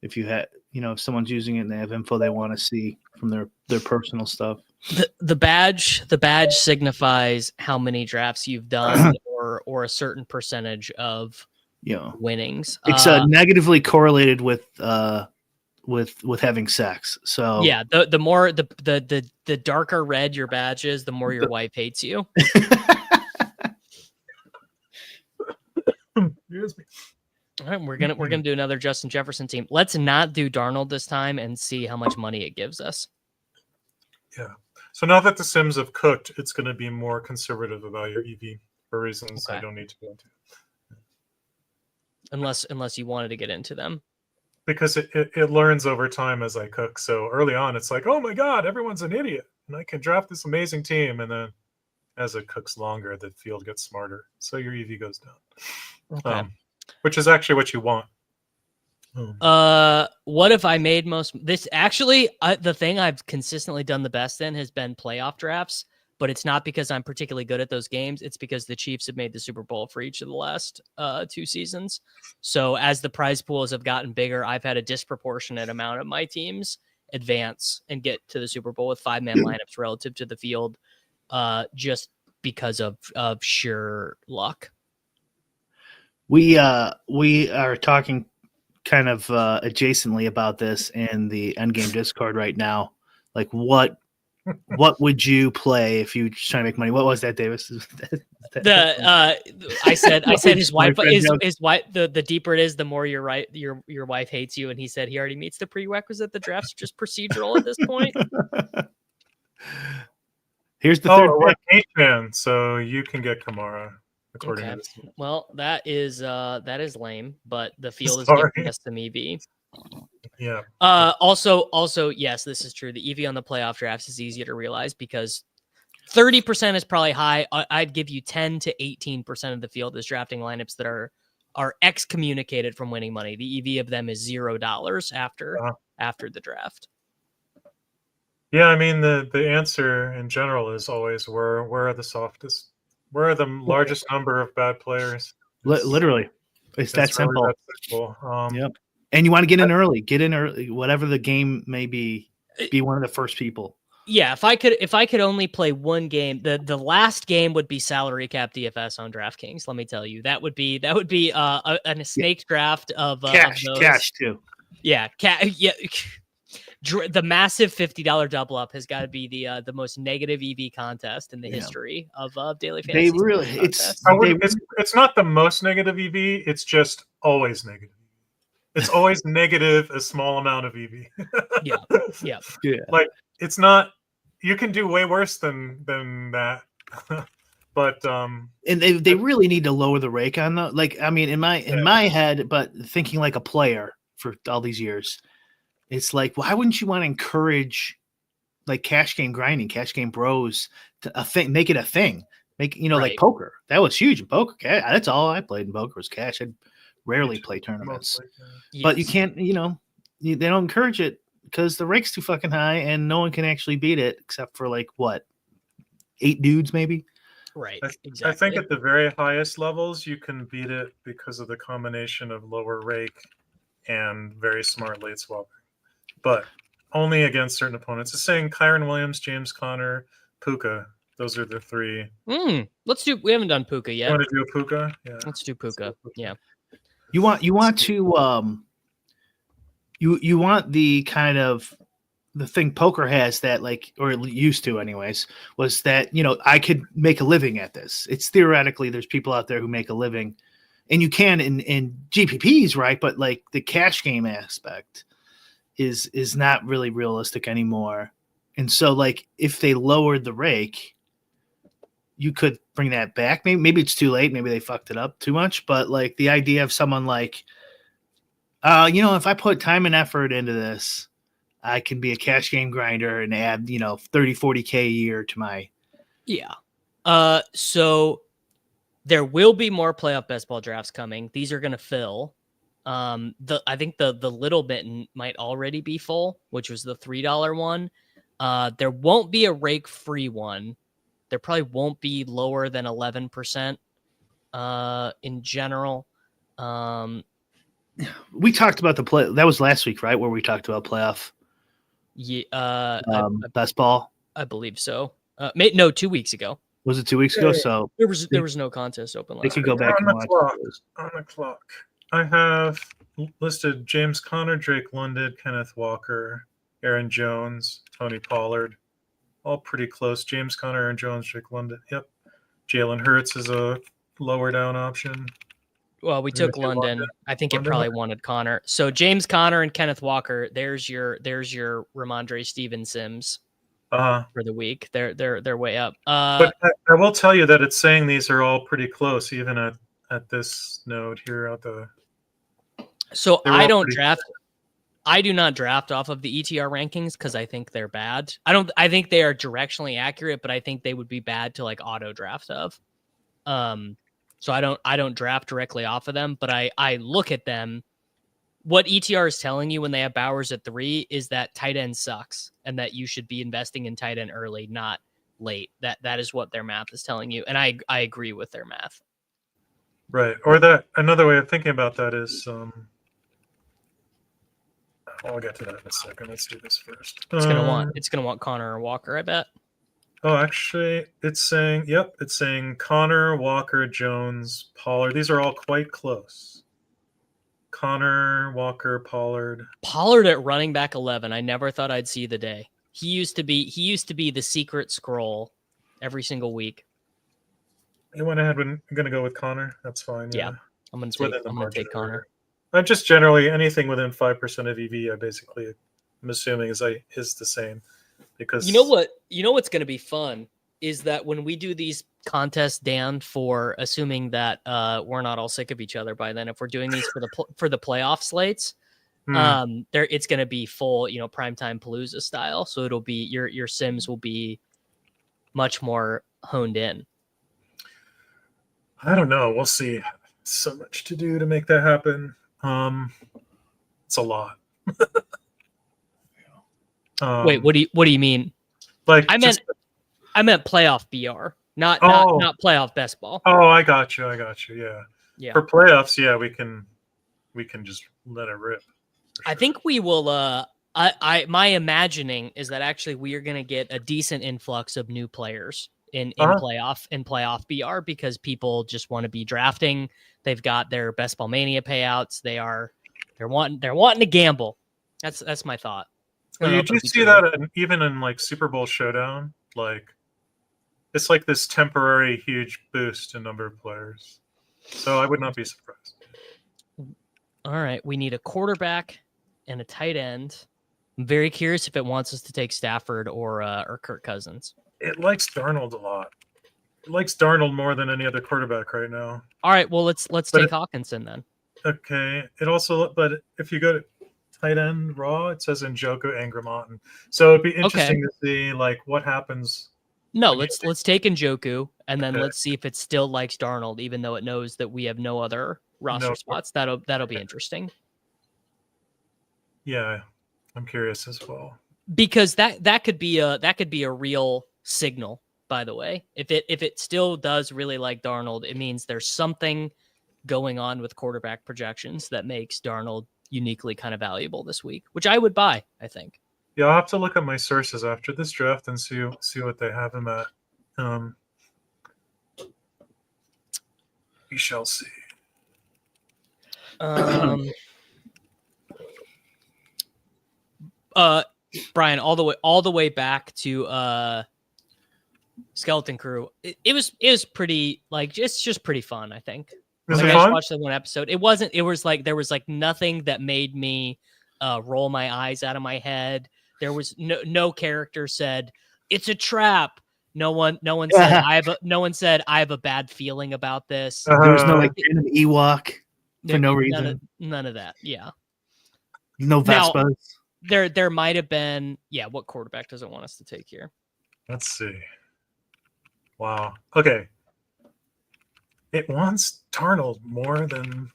B: If you had, if someone's using it and they have info they want to see from their personal stuff.
A: The badge signifies how many drafts you've done or a certain percentage of winnings.
B: It's negatively correlated with having sex. So
A: yeah, the more the darker red your badge is, the more your wife hates you.
C: Excuse me.
A: All right, we're gonna do another Justin Jefferson team. Let's not do Darnold this time and see how much money it gives us.
C: Yeah. So now that the Sims have cooked, it's going to be more conservative about your EV for reasons I don't need to go into.
A: Unless you wanted to get into them.
C: Because it learns over time as I cook. So early on, it's like, oh my God, everyone's an idiot. And I can draft this amazing team. And then as it cooks longer, the field gets smarter. So your EV goes down.
A: Okay.
C: Which is actually what you want.
A: What if I made this? Actually, the thing I've consistently done the best in has been playoff drafts, but it's not because I'm particularly good at those games. It's because the Chiefs have made the Super Bowl for each of the last 2 seasons. So as the prize pools have gotten bigger, I've had a disproportionate amount of my teams advance and get to the Super Bowl with 5-man lineups relative to the field, just because of sheer luck.
B: We are talking kind of adjacently about this in the Endgame Discord right now. Like, what would you play if you were trying to make money? What was that, Davis?
A: I said his wife is the deeper it is, the more your wife hates you. And he said he already meets the prerequisite. The draft's just procedural at this point.
B: Here's the third
C: pick. H-Man, so you can get Kamara.
A: Okay. Well, that is lame, but the field is giving us some EV.
C: Yeah.
A: Also, yes, this is true. The EV on the playoff drafts is easier to realize because 30% is probably high. I'd give you 10 to 18% of the field is drafting lineups that are excommunicated from winning money. The EV of them is $0 after the draft.
C: Yeah, I mean the answer in general is always where are the softest. Where are the largest number of bad players?
B: Literally. It's that simple.
C: Really that simple.
B: Yep. And you want to get in early. Get in early. Whatever the game may be one of the first people. Yeah,
A: if I could only play one game, the last game would be salary cap DFS on DraftKings. Let me tell you, that would be a snake draft of
B: cash too.
A: Yeah, the massive $50 double up has got to be the most negative EV contest in the history of daily fantasy.
B: They really
C: it's not the most negative EV. It's just always negative. It's always negative a small amount of EV.
A: Yeah.
C: Like it's not. You can do way worse than that. But
B: and they really need to lower the rake on the in my head, but thinking like a player for all these years. It's like, why wouldn't you want to encourage like cash game grinding, cash game bros to make it a thing? Make like poker. That was huge in poker. That's all I played in poker was cash. I'd rarely play tournaments. But you can't, they don't encourage it because the rake's too fucking high and no one can actually beat it except for 8 dudes maybe.
A: Right. Exactly.
C: I think at the very highest levels you can beat it because of the combination of lower rake and very smart late swapping. But only against certain opponents. It's saying Kyron Williams, James Conner, Puka. Those are the 3.
A: We haven't done Puka yet.
C: You want to do a Puka? Yeah.
A: Let's do Puka. Yeah.
B: You want to you want the kind of the thing poker has that or it used to anyways, was that, I could make a living at this. It's theoretically there's people out there who make a living and you can in GPPs, right? But the cash game aspect is not really realistic anymore. And so, like, if they lowered the rake, you could bring that back. Maybe it's too late. Maybe they fucked it up too much. But, like, the idea of someone like, if I put time and effort into this, I can be a cash game grinder and add, 30, 40K a year to my.
A: Yeah. So there will be more playoff best ball drafts coming. These are going to fill. I think the Little Mitten might already be full, which was the $3 one. There won't be a rake free one. There probably won't be lower than 11% in general.
B: We talked about the play. That was last week, right? Where we talked about playoff.
A: Yeah,
B: best ball.
A: I believe so. No, 2 weeks ago.
B: Was it 2 weeks ago? So
A: there was no contest open last
B: week. They could go back and watch those.
C: On the clock. I have listed James Conner, Drake London, Kenneth Walker, Aaron Jones, Tony Pollard. All pretty close. James Conner, Aaron Jones, Drake London. Yep. Jalen Hurts is a lower down option.
A: Well, we took London. I think it probably wanted Connor. So James Conner and Kenneth Walker. There's your Ramondre Steven-Sims for the week. They're way up.
C: But I will tell you that it's saying these are all pretty close, even at this node here at the.
A: So I don't draft. I do not draft off of the ETR rankings because I think they're bad. I think they are directionally accurate, but I think they would be bad to like auto draft of. So I don't draft directly off of them, but I look at them. What ETR is telling you when they have Bowers at 3 is that tight end sucks and that you should be investing in tight end early, not late. That is what their math is telling you. And I agree with their math.
C: Right. Or that another way of thinking about that is I'll get to that in a second. Let's do this first.
A: It's gonna want Connor or Walker, I bet.
C: Oh, actually, it's saying Connor, Walker, Jones, Pollard. These are all quite close. Connor, Walker, Pollard.
A: Pollard at running back 11. I never thought I'd see the day. He used to be the secret scroll every single week.
C: You went ahead and I'm going to go with Connor. That's fine. Yeah.
A: I'm going to take Connor.
C: I'm just generally anything within 5% of EV. I'm assuming is the same. Because
A: you know what's going to be fun is that when we do these contests, Dan, for assuming that we're not all sick of each other by then, if we're doing these for the playoff slates, it's going to be full, primetime Palooza style. So it'll be your sims will be much more honed in.
C: I don't know. We'll see. So much to do to make that happen. It's a lot.
A: Wait, what do you mean?
C: Like
A: I meant playoff BR, not playoff best ball.
C: Oh, I got you. Yeah. For playoffs, we can just let it rip. Sure.
A: I think we will. My imagining is that actually we are going to get a decent influx of new players in playoff BR because people just want to be drafting. They've got their best ball mania payouts. They're wanting to gamble. That's my thought.
C: Well, you do see that even in like Super Bowl Showdown, like it's like this temporary huge boost in number of players. So I would not be surprised.
A: All right, we need a quarterback and a tight end. I'm very curious if it wants us to take Stafford or Kirk Cousins.
C: It likes Darnold a lot. It likes Darnold more than any other quarterback right now.
A: All right, well let's take Hawkinson then.
C: Okay. But if you go to tight end raw, it says Njoku and Gramonton. So it'd be interesting to see like what happens.
A: No, let's take Njoku and then let's see if it still likes Darnold, even though it knows that we have no other roster spots. That'll be interesting.
C: Yeah, I'm curious as well.
A: Because that could be a real signal, by the way. If it still does really like Darnold, it means there's something going on with quarterback projections that makes Darnold uniquely kind of valuable this week, which I would buy, I think.
C: Yeah, I'll have to look at my sources after this draft and see what they have him at. We shall see.
A: Brian, all the way back to Skeleton Crew. It was pretty it's just pretty fun, I think.
C: Was
A: I
C: it
A: just
C: fun?
A: watched that one episode. It was like there was like nothing that made me roll my eyes out of my head. There was no character said it's a trap. No one said no one said I have a bad feeling about this.
B: There was no like random Ewok for no reason.
A: None of that. Yeah.
B: No Vespas.
A: Now, there might have been. Yeah. What quarterback doesn't want us to take here?
C: Let's see. Wow. Okay. It wants Darnold more than.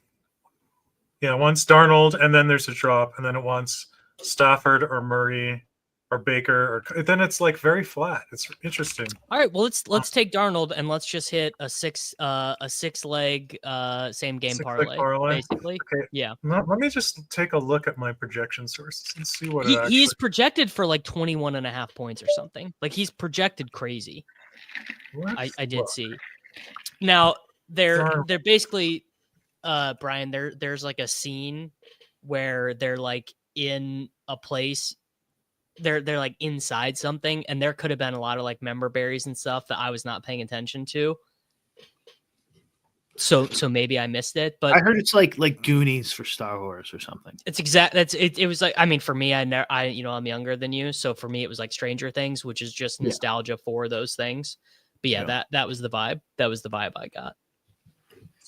C: Yeah, it wants Darnold, and then there's a drop, and then it wants Stafford or Murray or Baker, or then it's like very flat. It's interesting.
A: All right, well let's take Darnold and let's just hit a six leg same game parlay, basically.
C: Okay.
A: Yeah.
C: Let me just take a look at my projection sources and see what
A: he's projected for like 21.5 points or something. Like he's projected crazy. I did see. Now they're basically Brian, there's like a scene where they're like in a place, they're like inside something, and there could have been a lot of like member berries and stuff that I was not paying attention to. So maybe I missed it, but
B: I heard it's like Goonies for Star Wars or something.
A: It's it was like, I mean, for me, I'm younger than you, so for me it was like Stranger Things, which is just nostalgia for those things. But yeah, that was the vibe. That was the vibe I got.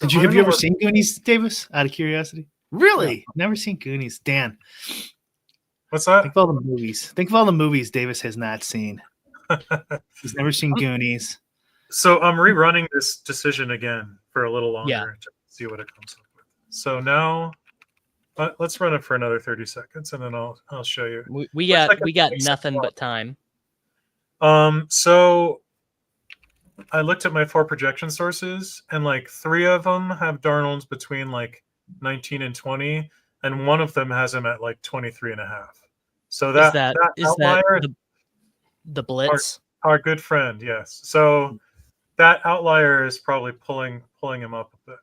B: Have you ever seen Goonies, Davis? Out of curiosity, really? No. Never seen Goonies, Dan.
C: What's that?
B: Think of all the movies. Think of all the movies Davis has not seen. He's never seen Goonies.
C: So I'm rerunning this decision again for a little longer to see what it comes up with. So now, let's run it for another 30 seconds, and then I'll show you.
A: We got nothing but time.
C: So I looked at my 4 projection sources, and like 3 of them have Darnold between like 19 and 20, and one of them has him at like 23.5. So that outlier,
A: the blitz,
C: our good friend, yes. So that outlier is probably pulling him up a bit.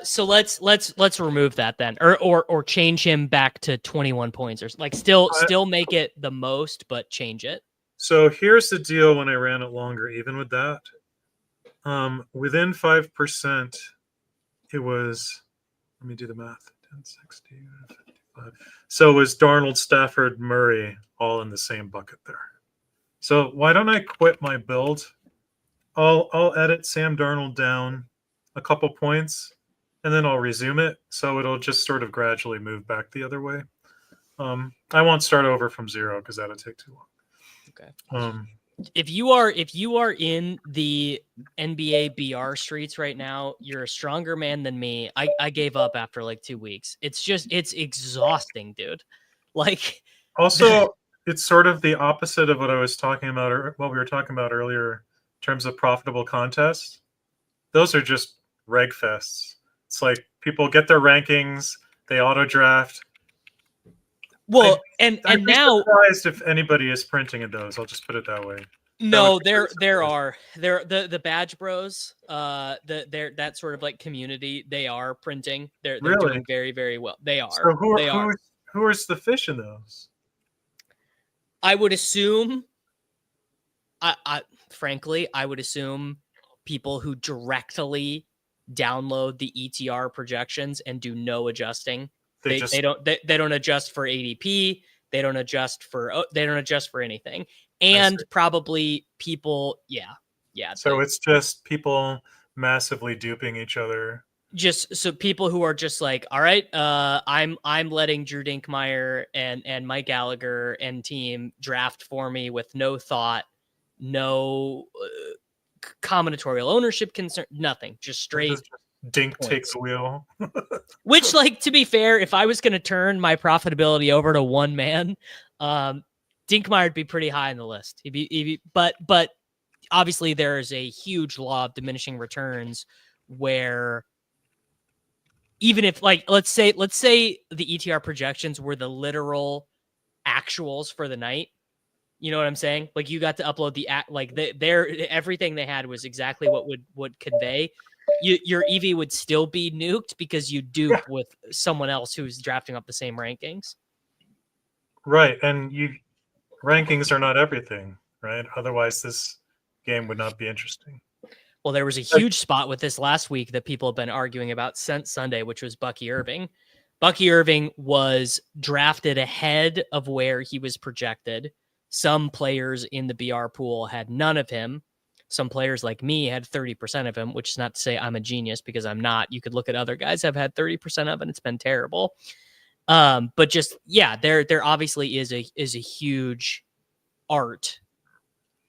A: So let's remove that then, or change him back to 21 points, or like still make it the most, but change it.
C: So here's the deal: when I ran it longer, even with that, within 5%, it was. Let me do the math. 10, 60, 55. So it was Darnold, Stafford, Murray, all in the same bucket there. So why don't I quit my build? I'll edit Sam Darnold down a couple points, and then I'll resume it. So it'll just sort of gradually move back the other way. I won't start over from 0 because that'll take too long.
A: Okay. If you are in the NBA BR streets right now, you're a stronger man than me. I gave up after like 2 weeks. It's exhausting, dude. Like,
C: also, it's sort of the opposite of what I was talking about, or what we were talking about earlier in terms of profitable contests. Those are just reg fests. It's like people get their rankings, they auto draft.
A: Well,
C: I'd be
A: now
C: surprised if anybody is printing in those. I'll just put it that way.
A: No, there are the badge bros, that sort of like community. They are printing. They're
C: really
A: doing very, very well. They are.
C: So who is the fish in those?
A: I would assume. Frankly, I would assume people who directly download the ETR projections and do no adjusting. They don't adjust for ADP. They don't adjust for anything. And probably people, yeah.
C: So it's just people massively duping each other.
A: Just so people who are just like, all right, I'm letting Drew Dinkmeyer and Mike Gallagher and team draft for me with no thought, no combinatorial ownership concern, nothing, just straight.
C: Dink takes the wheel.
A: Which, like, to be fair, if I was going to turn my profitability over to one man, Dinkmeyer would be pretty high on the list. But obviously there is a huge law of diminishing returns where even if, like, let's say the ETR projections were the literal actuals for the night. You know what I'm saying? Like, you got to upload everything they had was exactly what would convey. Your EV would still be nuked because you dupe with someone else who's drafting up the same rankings.
C: Right. And rankings are not everything, right? Otherwise this game would not be interesting.
A: Well, there was a huge spot with this last week that people have been arguing about since Sunday, which was Bucky Irving. Bucky Irving was drafted ahead of where he was projected. Some players in the BR pool had none of him. Some players like me had 30% of him, which is not to say I'm a genius, because I'm not. You could look at other guys I've had 30% of, and it's been terrible. But just, yeah, there obviously is a huge art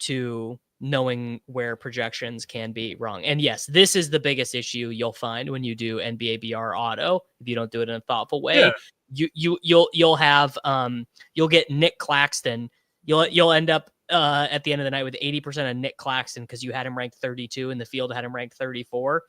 A: to knowing where projections can be wrong. And yes, this is the biggest issue you'll find when you do NBA BR auto. If you don't do it in a thoughtful way, you'll have you'll get Nick Claxton. You'll end up at the end of the night with 80% of Nick Claxton because you had him ranked 32 and the field had him ranked 34.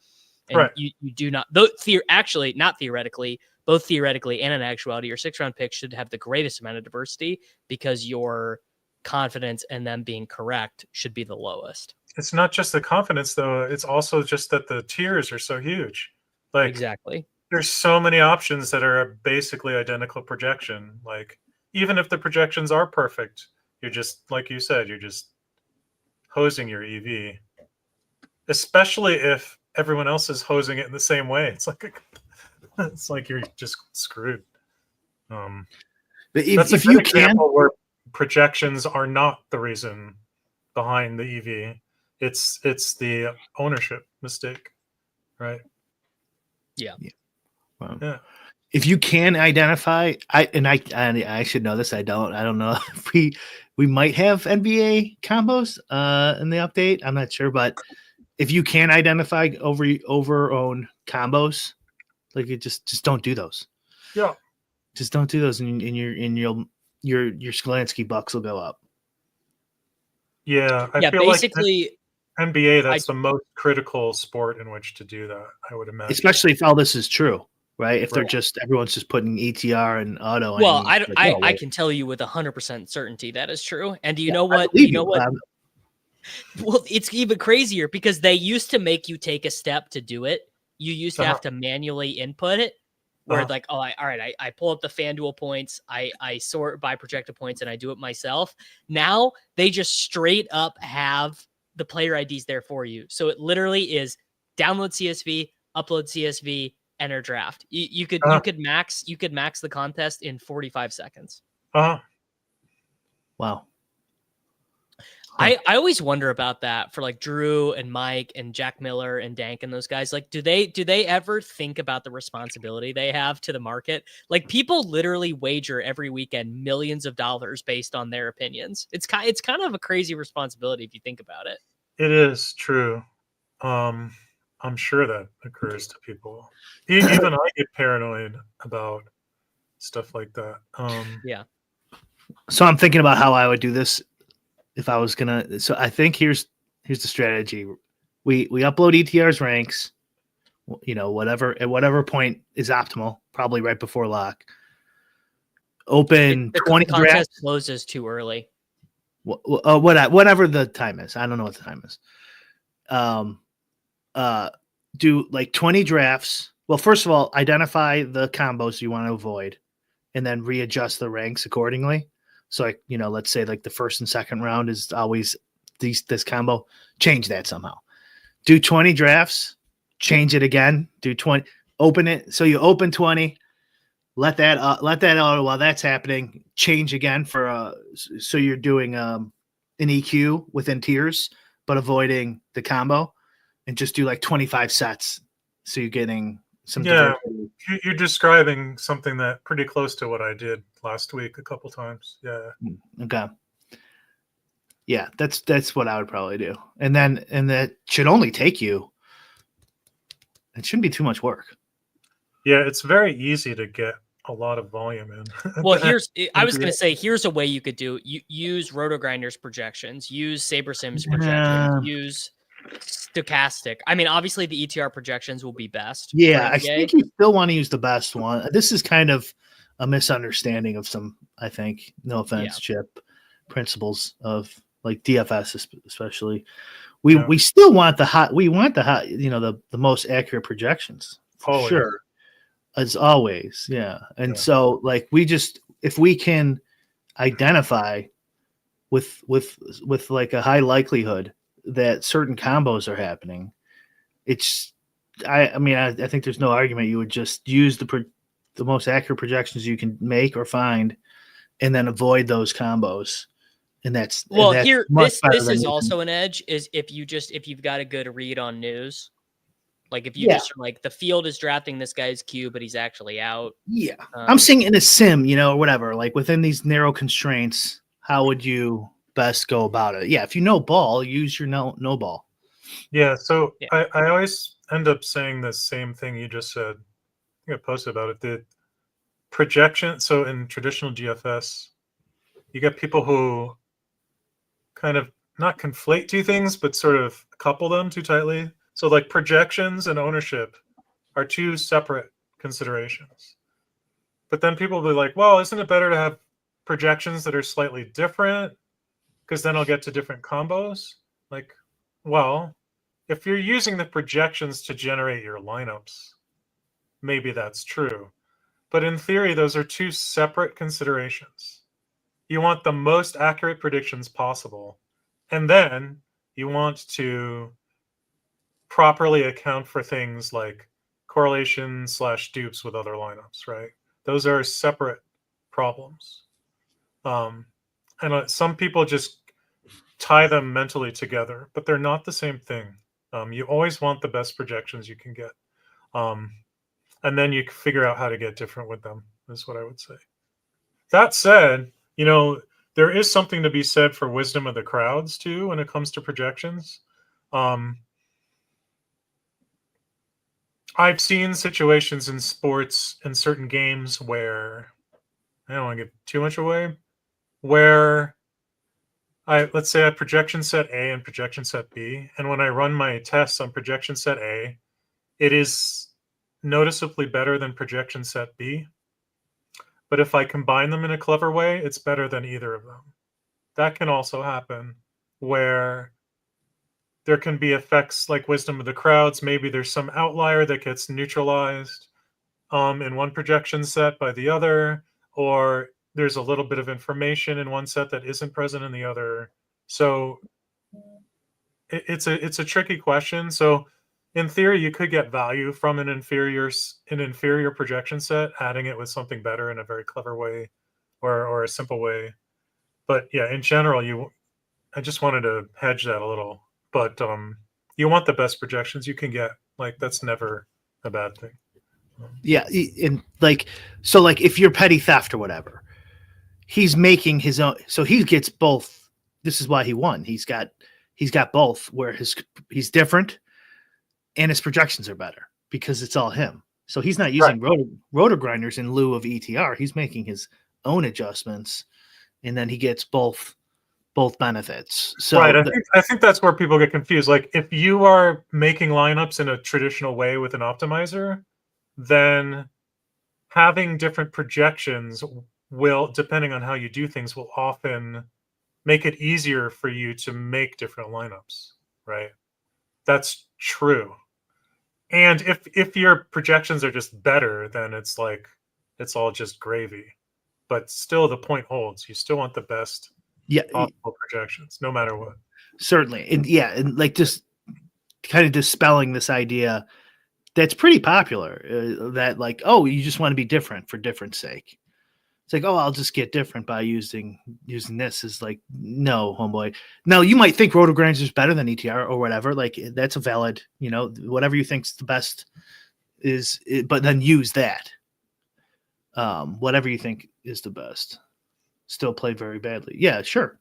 A: And you do not, though, actually, not theoretically, both theoretically and in actuality, your 6th-round pick should have the greatest amount of diversity because your confidence in them being correct should be the lowest.
C: It's not just the confidence, though. It's also just that the tiers are so huge. Like,
A: exactly.
C: There's so many options that are basically identical projection. Like, even if the projections are perfect, you're just, like you said, you're just hosing your EV. Especially if everyone else is hosing it in the same way. It's like you're just screwed. That's a good example where projections are not the reason behind the EV. It's the ownership mistake, right?
A: Yeah.
B: Wow.
C: Yeah.
B: If you can identify, I should know this. I don't know if we might have NBA combos in the update. I'm not sure, but if you can identify over own combos, like you just don't do those.
C: Yeah.
B: Just don't do those, and your Skolansky bucks will go up.
C: Yeah, I feel
A: basically,
C: like NBA, that's the most critical sport in which to do that, I would imagine.
B: Especially if all this is true, right? If they're everyone's just putting ETR and auto.
A: Well, I can tell you with 100% certainty that is true. And do you know what? You know what? Well, it's even crazier because they used to make you take a step to do it. You used to have to manually input it. Where like, I pull up the FanDuel points, I sort by projected points, and I do it myself. Now they just straight up have the player IDs there for you. So it literally is download CSV, upload CSV, enter draft. You could max the contest in 45 seconds.
B: Wow.
A: I always wonder about that for like Drew and Mike and Jack Miller and Dank and those guys. Like, do they ever think about the responsibility they have to the market? Like, people literally wager every weekend millions of dollars based on their opinions. It's kind of a crazy responsibility if you think about it.
C: It is true. I'm sure that occurs to people. Even I get paranoid about stuff like that.
A: Yeah.
B: So I'm thinking about how I would do this. If I was gonna, so I think here's the strategy. We upload ETR's ranks, at whatever point is optimal, probably right before lock. Open 20
A: the contest
B: drafts.
A: Closes too early.
B: Whatever the time is. I don't know what the time is. Do like 20 drafts. Well, first of all, identify the combos you want to avoid, and then readjust the ranks accordingly. So, like, let's say like the first and second round is always this combo. Change that somehow. Do 20 drafts. Change it again. Do 20. Open it. So you open 20. Let that out while that's happening. Change again for so you're doing an EQ within tiers, but avoiding the combo, and just do like 25 sets. So you're getting some.
C: Yeah, you're describing something that pretty close to what I did last week a couple times. Yeah.
B: Okay. Yeah, that's what I would probably do, and that should only take you. It shouldn't be too much work.
C: Yeah, it's very easy to get a lot of volume in.
A: Well, I was going to say, here's a way you could do. You use RotoGrinders projections, use SaberSims projections, use stochastic. I mean, obviously the ETR projections will be best.
B: Yeah, I think you still want to use the best one. This is kind of a misunderstanding of some, I think, no offense, Chip, principles of like DFS especially. We still want the hot, the most accurate projections.
C: Always.
B: Sure. As always. Yeah. And so like if we can identify with like a high likelihood that certain combos are happening, I think there's no argument. You would just use the most accurate projections you can make or find, and then avoid those combos. And that's
A: here.
B: much
A: This
B: better
A: is
B: than
A: also an edge. Is if you've got a good read on news, like if you
B: Yeah.
A: just like the field is drafting this guy's Q, but he's actually out.
B: Yeah, I'm seeing in a sim, or whatever. Like within these narrow constraints, how would you best go about it? Yeah, if you know ball, use your no ball.
C: Yeah, so
A: Yeah.
C: I always end up saying the same thing you just said. I think I posted about it. The projection. So in traditional GFS, you get people who kind of not conflate two things, but sort of couple them too tightly. So like projections and ownership are two separate considerations. But then people will be like, well, isn't it better to have projections that are slightly different? Because then I'll get to different combos. Like, well, if you're using the projections to generate your lineups, maybe that's true. But in theory, those are two separate considerations. You want the most accurate predictions possible, and then you want to properly account for things like correlation / dupes with other lineups, right? Those are separate problems. And some people just tie them mentally together, but they're not the same thing. You always want the best projections you can get. And then you figure out how to get different with them, is what I would say. That said, there is something to be said for wisdom of the crowds, too, when it comes to projections. I've seen situations in sports in certain games where, I don't want to give too much away, where let's say I have projection set A and projection set B, and when I run my tests on projection set A, it is noticeably better than projection set B. But if I combine them in a clever way, it's better than either of them. That can also happen where there can be effects like wisdom of the crowds. Maybe there's some outlier that gets neutralized in one projection set by the other, or there's a little bit of information in one set that isn't present in the other. So it's a tricky question. So in theory, you could get value from an inferior projection set, adding it with something better in a very clever way or a simple way. But yeah, in general, I just wanted to hedge that a little. But you want the best projections you can get. Like, that's never a bad thing.
B: Yeah, and so if you're petty theft or whatever, he's making his own. So he gets both. This is why he won. He's got both, where he's different, and his projections are better because it's all him. So he's not using rotor grinders in lieu of ETR. He's making his own adjustments, and then he gets both benefits. So
C: right. I think that's where people get confused. Like, if you are making lineups in a traditional way with an optimizer, then having different projections will, depending on how you do things, will often make it easier for you to make different lineups, right? That's true. And if your projections are just better, then it's like it's all just gravy. But still, the point holds. You still want the best possible projections, no matter what.
B: Certainly. And just kind of dispelling this idea that's pretty popular, that you just want to be different for different sake. It's like, I'll just get different by using this. Is like, no, homeboy. Now, you might think rotor grinders is better than ETR or whatever. Like, that's a valid, whatever you think's the best but then use that. Whatever you think is the best. Still play very badly. Yeah, sure.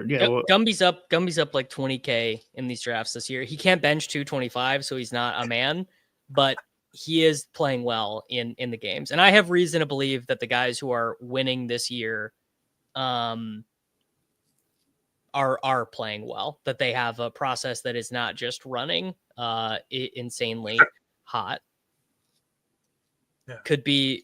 B: Yeah.
A: Gumby's up like 20K in these drafts this year. He can't bench 225, so he's not a man, but he is playing well in the games. And I have reason to believe that the guys who are winning this year are playing well, that they have a process that is not just running insanely hot.
C: Yeah.
A: Could be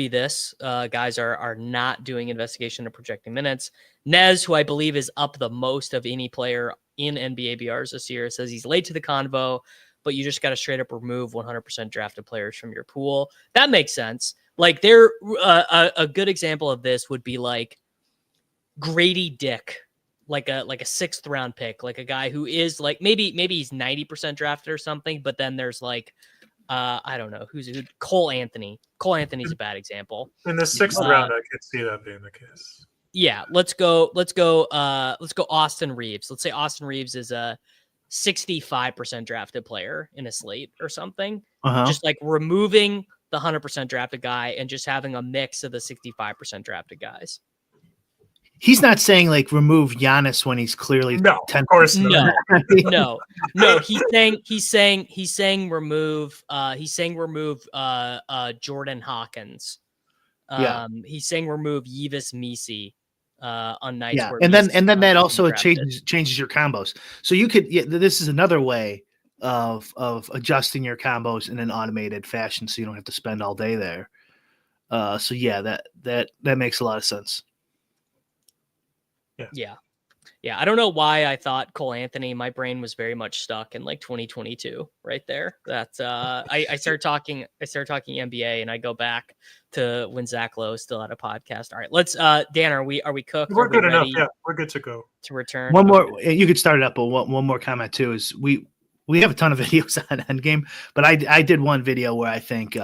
A: this. Guys are not doing investigation or projecting minutes. Nez, who I believe is up the most of any player in NBA BRs this year, says he's late to the convo, but you just got to straight up remove 100% drafted players from your pool. That makes sense. Like, a good example of this would be like Grady Dick, like a 6th round pick, like a guy who is like maybe he's 90% drafted or something, but then there's like I don't know who Cole Anthony. Cole Anthony's a bad example.
C: In the 6th round, I could see that being the case.
A: Yeah, let's go Austin Reeves. Let's say Austin Reeves is a 65% drafted player in a slate or something. Just like removing the 100% drafted guy and just having a mix of the 65% drafted guys.
B: He's not saying like remove Giannis when he's clearly 10.
C: Of course
A: not. No. He's saying remove Jordan Hawkins. He's saying remove Yves Misi on nights where
B: and then that also changes your combos. So you could this is another way of adjusting your combos in an automated fashion, so you don't have to spend all day there. So yeah, that makes a lot of sense.
A: Yeah. I don't know why I thought Cole Anthony. My brain was very much stuck in like 2022 right there. That's I started talking NBA and I go back to when Zach Lowe still had a podcast. All right, let's Dan, are we cooked?
C: We're good enough. Yeah, we're good to go.
A: To return.
B: One more, you could start it up, but one more comment too is we have a ton of videos on Endgame, but I did one video where I think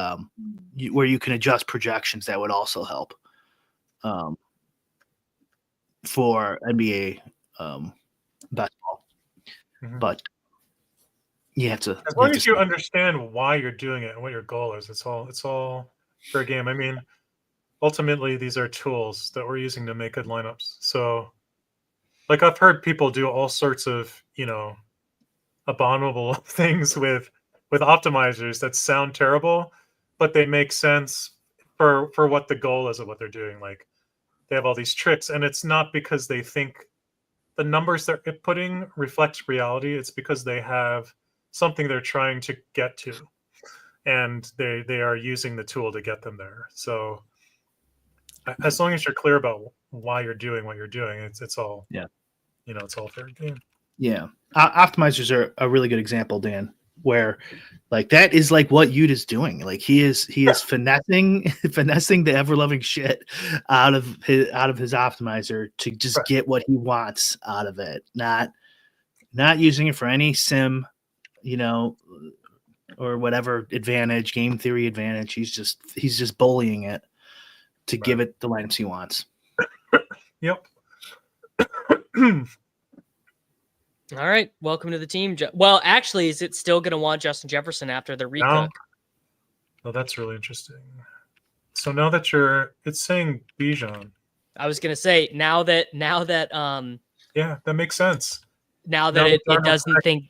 B: where you can adjust projections that would also help for NBA basketball. But you have to,
C: as long as you understand why you're doing it and what your goal is, it's all fair game. I mean, ultimately these are tools that we're using to make good lineups. So like I've heard people do all sorts of, abominable things with optimizers that sound terrible, but they make sense for what the goal is of what they're doing. Like they have all these tricks, and it's not because they think the numbers they're putting reflect reality. It's because they have something they're trying to get to, and they are using the tool to get them there. So as long as you're clear about why you're doing what you're doing, it's all it's all fair game.
B: Yeah, optimizers are a really good example, Dan, where like that is like what Yuta is doing. Like he is finessing the ever loving shit out of his optimizer to just get what he wants out of it. Not using it for any sim, or whatever advantage, game theory advantage. He's just bullying it to give it the lineups he wants.
C: Yep.
A: All right, welcome to the team. Well, actually, is it still going to want Justin Jefferson after the recook?
C: Oh, that's really interesting. So now that it's saying Bijan.
A: I was going to say now that
C: yeah, that makes sense.
A: Now that it doesn't think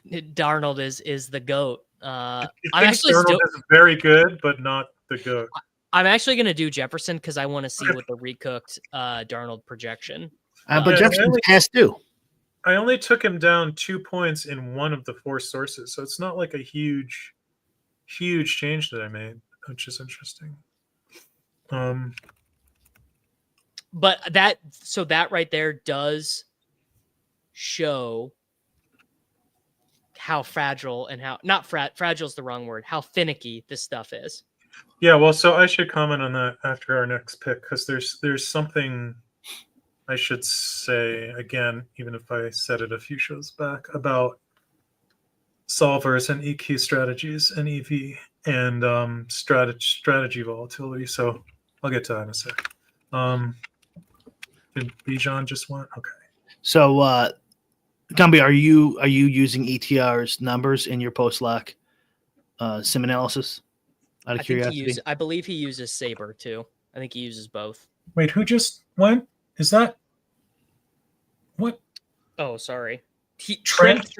A: Darnold is the GOAT. I'm actually
C: Darnold is very good, but not the GOAT.
A: I'm actually going to do Jefferson because I want to see what the recooked Darnold projection.
B: But Jefferson's past due.
C: I only took him down 2 points in one of the 4 sources, so it's not like a huge change that I made, which is interesting.
A: But that right there does show how fragile and how not fragile is the wrong word, how finicky this stuff is.
C: Yeah, well, so I should comment on that after our next pick because there's something I should say again, even if I said it a few shows back, about solvers and EQ strategies and EV and strategy volatility. So I'll get to that in a sec. Did Bijan just went? Okay.
B: So, Gumby, are you using ETR's numbers in your post-lock sim analysis? Out of curiosity,
A: I believe he uses Sabre too. I think he uses both.
C: Wait, who just went? Is that what?
A: Oh, sorry.
C: Trent.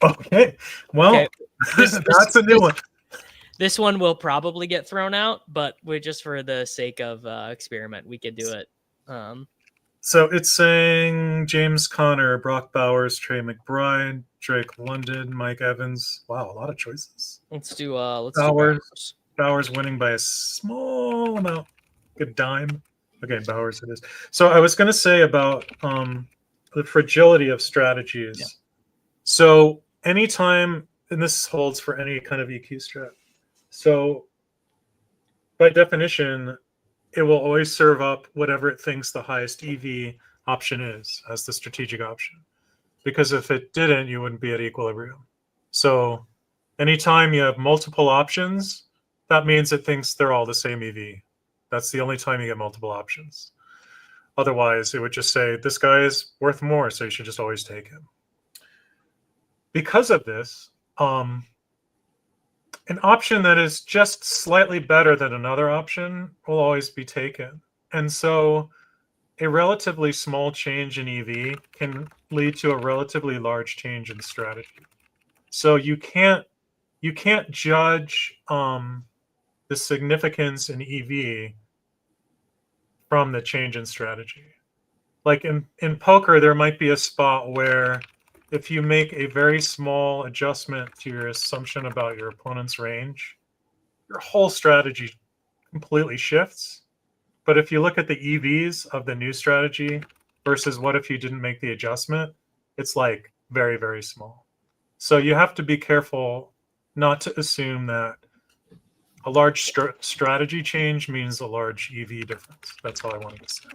C: Okay. Well, okay. That's a new one.
A: This one will probably get thrown out, but we're just for the sake of experiment, we could do it.
C: So it's saying James Conner, Brock Bowers, Trey McBride, Drake London, Mike Evans. Wow, a lot of choices.
A: Let's do
C: Bowers. Bowers winning by a small amount. A dime. Okay, Bowers it is. So I was going to say about the fragility of strategies. Yeah. So anytime, and this holds for any kind of EQ strat. So by definition, it will always serve up whatever it thinks the highest EV option is as the strategic option. Because if it didn't, you wouldn't be at equilibrium. So anytime you have multiple options, that means it thinks they're all the same EV. That's the only time you get multiple options. Otherwise, it would just say, this guy is worth more, so you should just always take him. Because of this, an option that is just slightly better than another option will always be taken. And so a relatively small change in EV can lead to a relatively large change in strategy. So you can't judge the significance in EV from the change in strategy. Like in poker, there might be a spot where if you make a very small adjustment to your assumption about your opponent's range, your whole strategy completely shifts. But if you look at the EVs of the new strategy versus what if you didn't make the adjustment, it's like very, very small. So you have to be careful not to assume that a large strategy change means a large EV difference. That's all I wanted to say.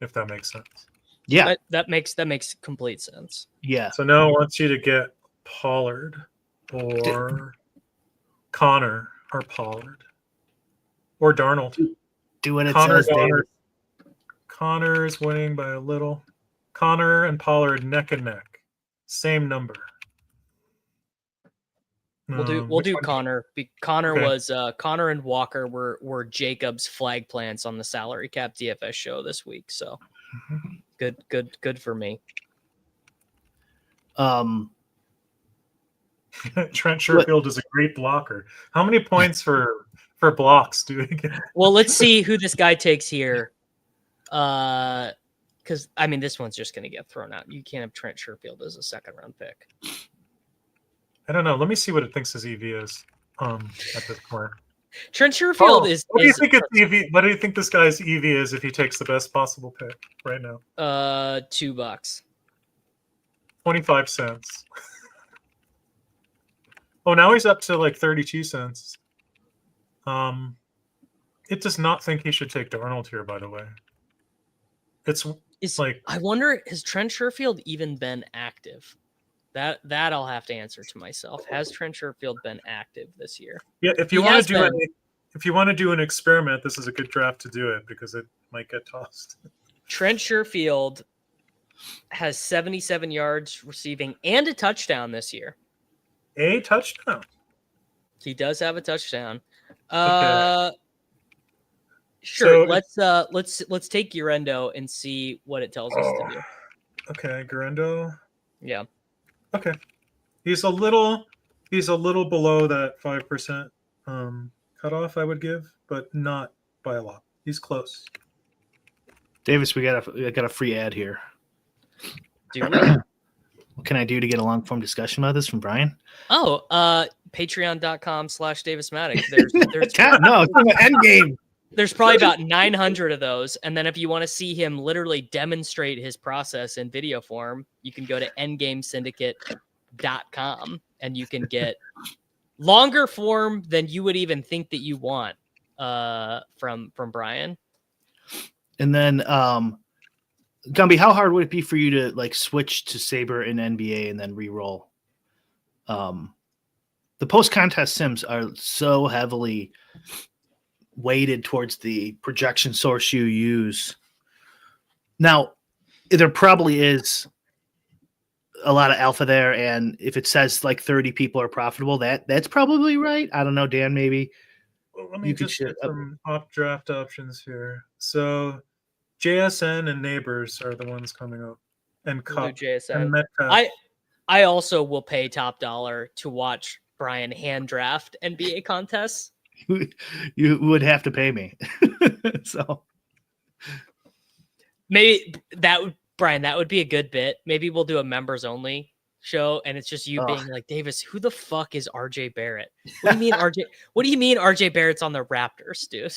C: If that makes sense.
B: Yeah,
A: that makes complete sense.
B: Yeah.
C: So now I want you to get Pollard or Connor or Pollard or Darnold.
B: Do what it says, David.
C: Connor is winning by a little. Connor and Pollard neck and neck. Same number.
A: We'll do Connor. Connor
C: Okay.
A: was Connor and Walker were Jacob's flag plants on the salary cap DFS show this week. So good for me.
C: Trent Sherfield is a great blocker. How many points for blocks do we get?
A: Well, let's see who this guy takes here. Because I mean, this one's just going to get thrown out. You can't have Trent Sherfield as a second round pick.
C: I don't know. Let me see what it thinks his EV is at this point.
A: Trent Sherfield is.
C: What do you think it's EV? What do you think this guy's EV is if he takes the best possible pick right now?
A: $2.
C: 25 cents. Oh, now he's up to like 32 cents. It does not think he should take Darnold here, by the way. It's like,
A: I wonder, has Trent Sherfield even been active? That I'll have to answer to myself. Has Trent Sherfield been active this year?
C: Yeah, if you want to do an experiment, this is a good draft to do it because it might get tossed.
A: Trent Sherfield has 77 yards receiving and a touchdown this year.
C: A touchdown.
A: He does have a touchdown.
C: Okay.
A: Sure. So let's take Urendo and see what it tells us to do.
C: Okay, Urendo.
A: Yeah.
C: Okay. He's a little below that 5% cutoff I would give, but not by a lot. He's close.
B: Davis, we got a free ad here.
A: Do we?
B: What can I do to get a long form discussion about this from Brian?
A: Oh, patreon.com/Davis Mattek. There's
B: no, Endgame.
A: There's probably about 900 of those. And then if you want to see him literally demonstrate his process in video form, you can go to endgamesyndicate.com and you can get longer form than you would even think that you want from Brian. And
B: then Gumby, how hard would it be for you to like switch to Saber in NBA and then re-roll? The post-contest sims are so heavily weighted towards the projection source you use. Now, there probably is a lot of alpha there, and if it says like 30 people are profitable, that's probably right. I don't know, Dan, maybe.
C: Well, let me just get some draft options here. So JSN and Neighbors are the ones coming up. And Cup and Metcalf.
A: I also will pay top dollar to watch Brian hand draft NBA contests.
B: You would have to pay me. So
A: maybe Brian, that would be a good bit. Maybe we'll do a members only show and it's just you being like, Davis, who the fuck is RJ Barrett? What do you mean RJ Barrett's on the Raptors, dude?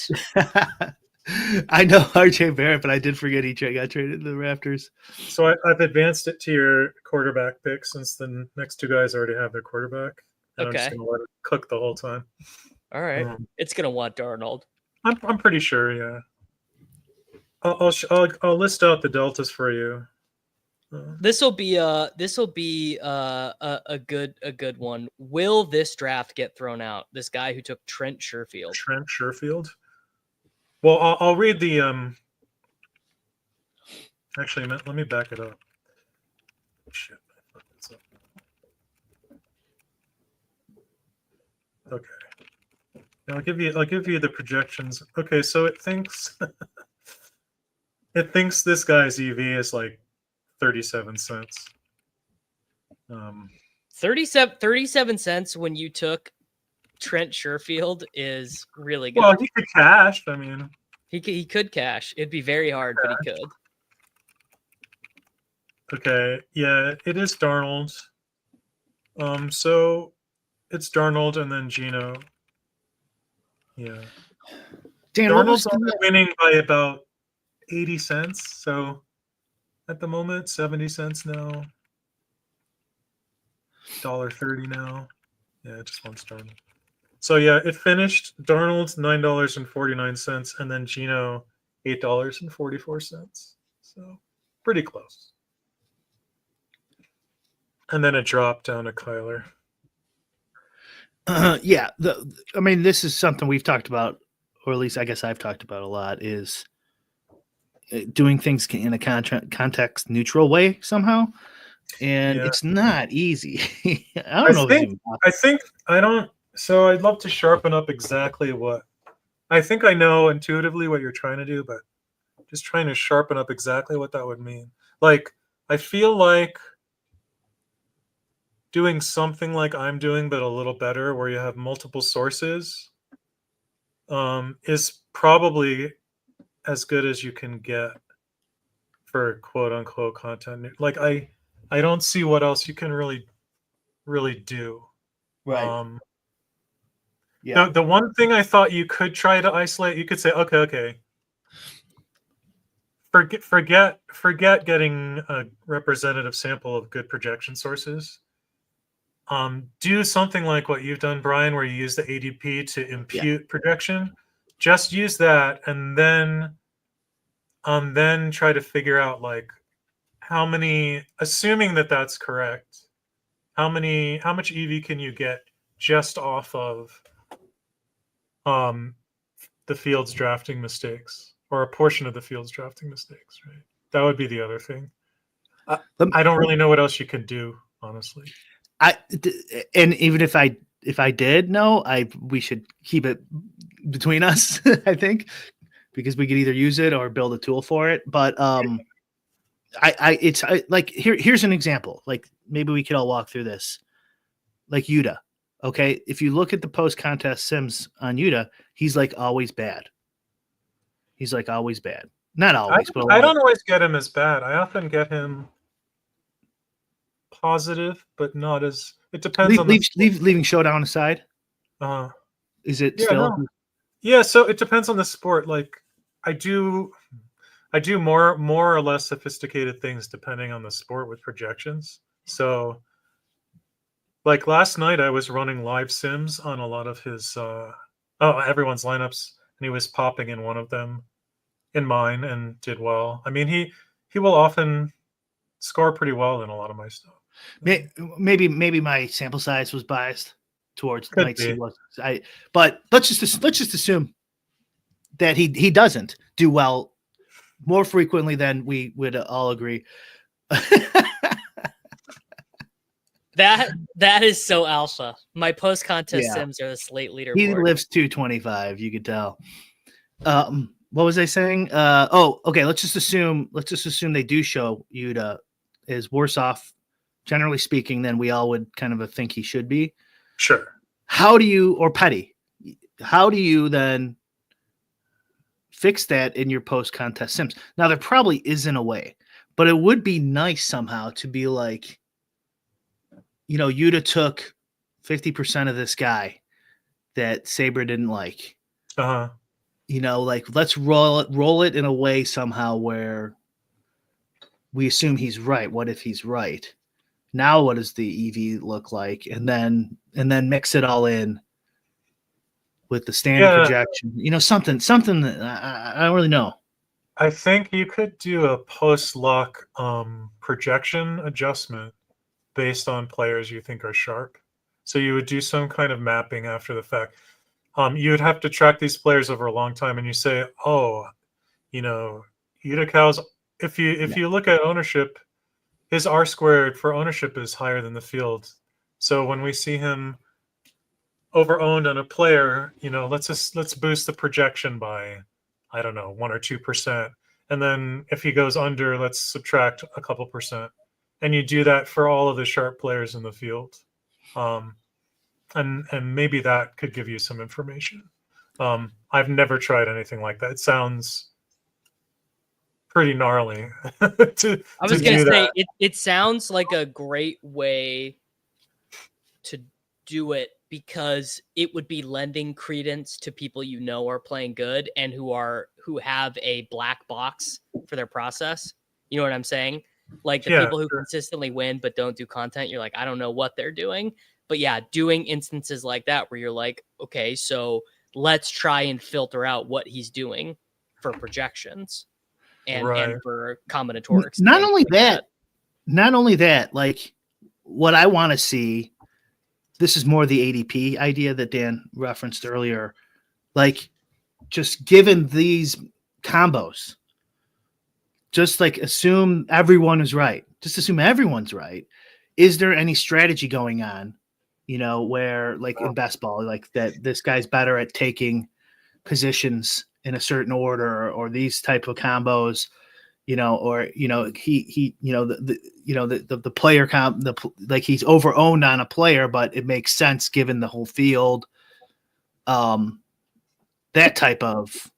B: I know RJ Barrett, but I did forget he got traded to the Raptors.
C: So I've advanced it to your quarterback pick since the next two guys already have their quarterback. And
A: okay.
C: I'm just going to let it cook the whole time.
A: All right. It's going to want Darnold.
C: I'm pretty sure. Yeah. I'll list out the deltas for you.
A: This will be a good one. Will this draft get thrown out? This guy who took Trent Sherfield.
C: Trent Sherfield. Well, I'll read the Actually, let me back it up. Shit. Okay. I'll give you the projections. Okay, so it thinks this guy's EV is like 37 cents.
A: 37 cents when you took Trent Sherfield is really good.
C: Well, he could cash. I mean,
A: he could cash. It'd be very hard, but he could.
C: Okay, yeah, it is Darnold. So it's Darnold and then Geno. Yeah.
B: Dan,
C: Darnold's only winning by about 80 cents. So at the moment, 70 cents now. $1.30 now. Yeah, it just wants Darnold. So yeah, it finished Darnold's $9.49 and then Geno $8.44. So pretty close. And then it dropped down to Kyler.
B: Yeah, I mean, this is something we've talked about, or at least I guess I've talked about a lot, is doing things in a context neutral way somehow, and it's not easy. I don't. So I'd love to sharpen up exactly what I think I know intuitively what you're trying to do, but just trying to sharpen up exactly what that would mean. Like, I feel like doing something like I'm doing, but a little better, where you have multiple sources, is probably as good as you can get for quote unquote content. Like, I don't see what else you can really do. Right.
C: Yeah. The one thing I thought you could try to isolate, you could say, okay. Forget getting a representative sample of good projection sources. Do something like what you've done, Brian, where you use the ADP to impute projection. Just use that, and then try to figure out like how many, assuming that that's correct, how much EV can you get just off of the field's drafting mistakes, or a portion of the field's drafting mistakes, right? That would be the other thing. I don't really know what else you could do, honestly.
B: And even if I did know, we should keep it between us, I think, because we could either use it or build a tool for it. But like here's an example. Like, maybe we could all walk through this. Like Yuta. Okay, if you look at the post-contest sims on Yuta, he's like always bad. He's like always bad. Not always, but
C: I don't always get him as bad. I often get him positive, but not as. It depends on
B: leaving Showdown aside. Is it still?
C: No. Yeah, so it depends on the sport. Like, I do more or less sophisticated things depending on the sport with projections. So, like last night, I was running live sims on a lot of his everyone's lineups, and he was popping in one of them in mine and did well. I mean, he will often score pretty well in a lot of my stuff.
B: Maybe my sample size was biased towards nights he was. But let's just assume that he doesn't do well more frequently than we would all agree.
A: That is so alpha. My post contest sims are the slate leaderboard.
B: He lives 225. You could tell. What was I saying? Okay. Let's just assume they do show Yuta is worse off, generally speaking, than we all would kind of think he should be.
C: Sure.
B: How do you, or Petty? How do you then fix that in your post contest sims? Now, there probably isn't a way, but it would be nice somehow to be like, Yuta took 50% of this guy that Sabre didn't like. Like, let's roll it in a way somehow where we assume he's right. What if he's right? Now, what does the EV look like? And then mix it all in with the standard projection. Something that I don't really know.
C: I think you could do a post-luck projection adjustment based on players you think are sharp. So you would do some kind of mapping after the fact. You would have to track these players over a long time, and you say, Utical's. If you look at ownership, his R squared for ownership is higher than the field. So when we see him over-owned on a player, let's boost the projection by, I don't know, 1 or 2%. And then if he goes under, let's subtract a couple percent. And you do that for all of the sharp players in the field. And maybe that could give you some information. I've never tried anything like that. It sounds pretty gnarly.
A: I was going to say, it sounds like a great way to do it, because it would be lending credence to people are playing good and who have a black box for their process. You know what I'm saying? Like the people who consistently win but don't do content, you're like, I don't know what they're doing. But yeah, doing instances like that where you're like, okay, so let's try and filter out what he's doing for projections and for combinatorics.
B: Not only that, like what I want to see, this is more the ADP idea that Dan referenced earlier. Like, just given these combos, just like assume everyone is right. Just assume everyone's right. Is there any strategy going on, where like in best ball, like that this guy's better at taking positions in a certain order, or these type of combos, or he the player like he's over-owned on a player, but it makes sense given the whole field. That type of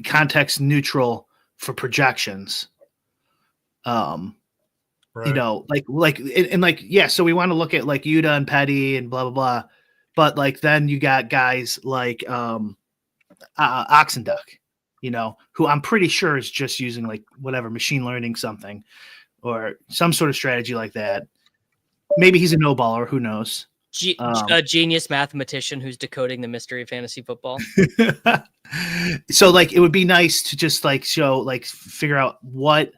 B: context neutral for projections. So we want to look at like Yuta and Petty and blah blah blah, but like then you got guys like Oxenduck, who I'm pretty sure is just using like whatever machine learning something or some sort of strategy like that. Maybe he's a no baller, who knows?
A: A genius mathematician who's decoding the mystery of fantasy football.
B: So like it would be nice to just like show, like figure out what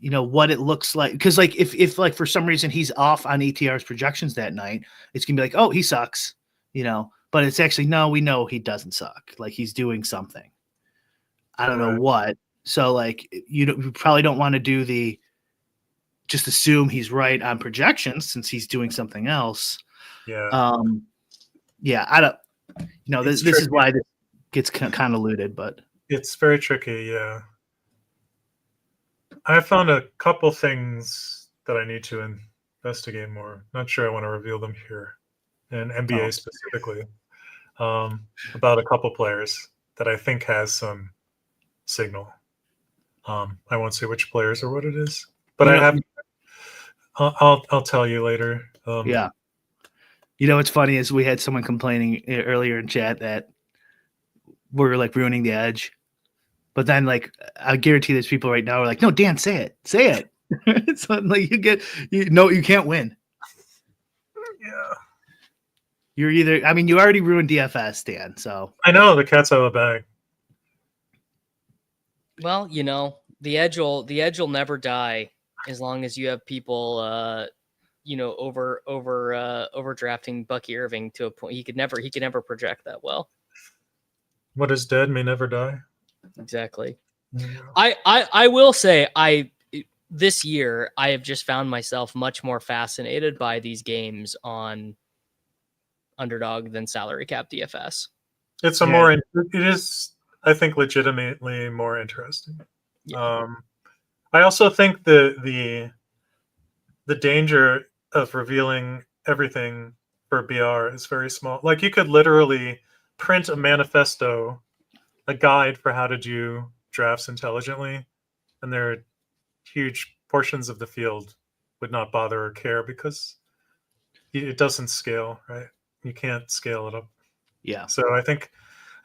B: it looks like, because like if like for some reason he's off on ETR's projections that night, it's gonna be like, oh, he sucks, but it's actually, no, we know he doesn't suck, like he's doing something. I don't know what. So like you probably don't want to do just assume he's right on projections since he's doing something else.
C: Yeah.
B: I don't. This is why this gets convoluted, but
C: it's very tricky. Yeah. I found a couple things that I need to investigate more. Not sure I want to reveal them here, and NBA specifically, about a couple players that I think has some signal. I won't say which players or what it is, but I'll tell you later.
B: Yeah. What's funny is we had someone complaining earlier in chat that we're like ruining the edge. But then, like, I guarantee there's people right now who are like, no, Dan, say it. So, like, you can't win.
C: Yeah.
B: You're you already ruined DFS, Dan. So
C: I know the cat's out of the bag.
A: Well, the edge will never die as long as you have people, overdrafting Bucky Irving to a point. He could never project that well.
C: What is dead may never die.
A: Exactly.
C: Yeah.
A: I will say this year I have just found myself much more fascinated by these games on Underdog than salary cap DFS.
C: It is, I think, legitimately more interesting. Yeah. I also think the danger of revealing everything for BR is very small. Like you could literally print a manifesto, a guide for how to do drafts intelligently, and there are huge portions of the field would not bother or care because it doesn't scale, right? You can't scale it up.
B: Yeah.
C: So I think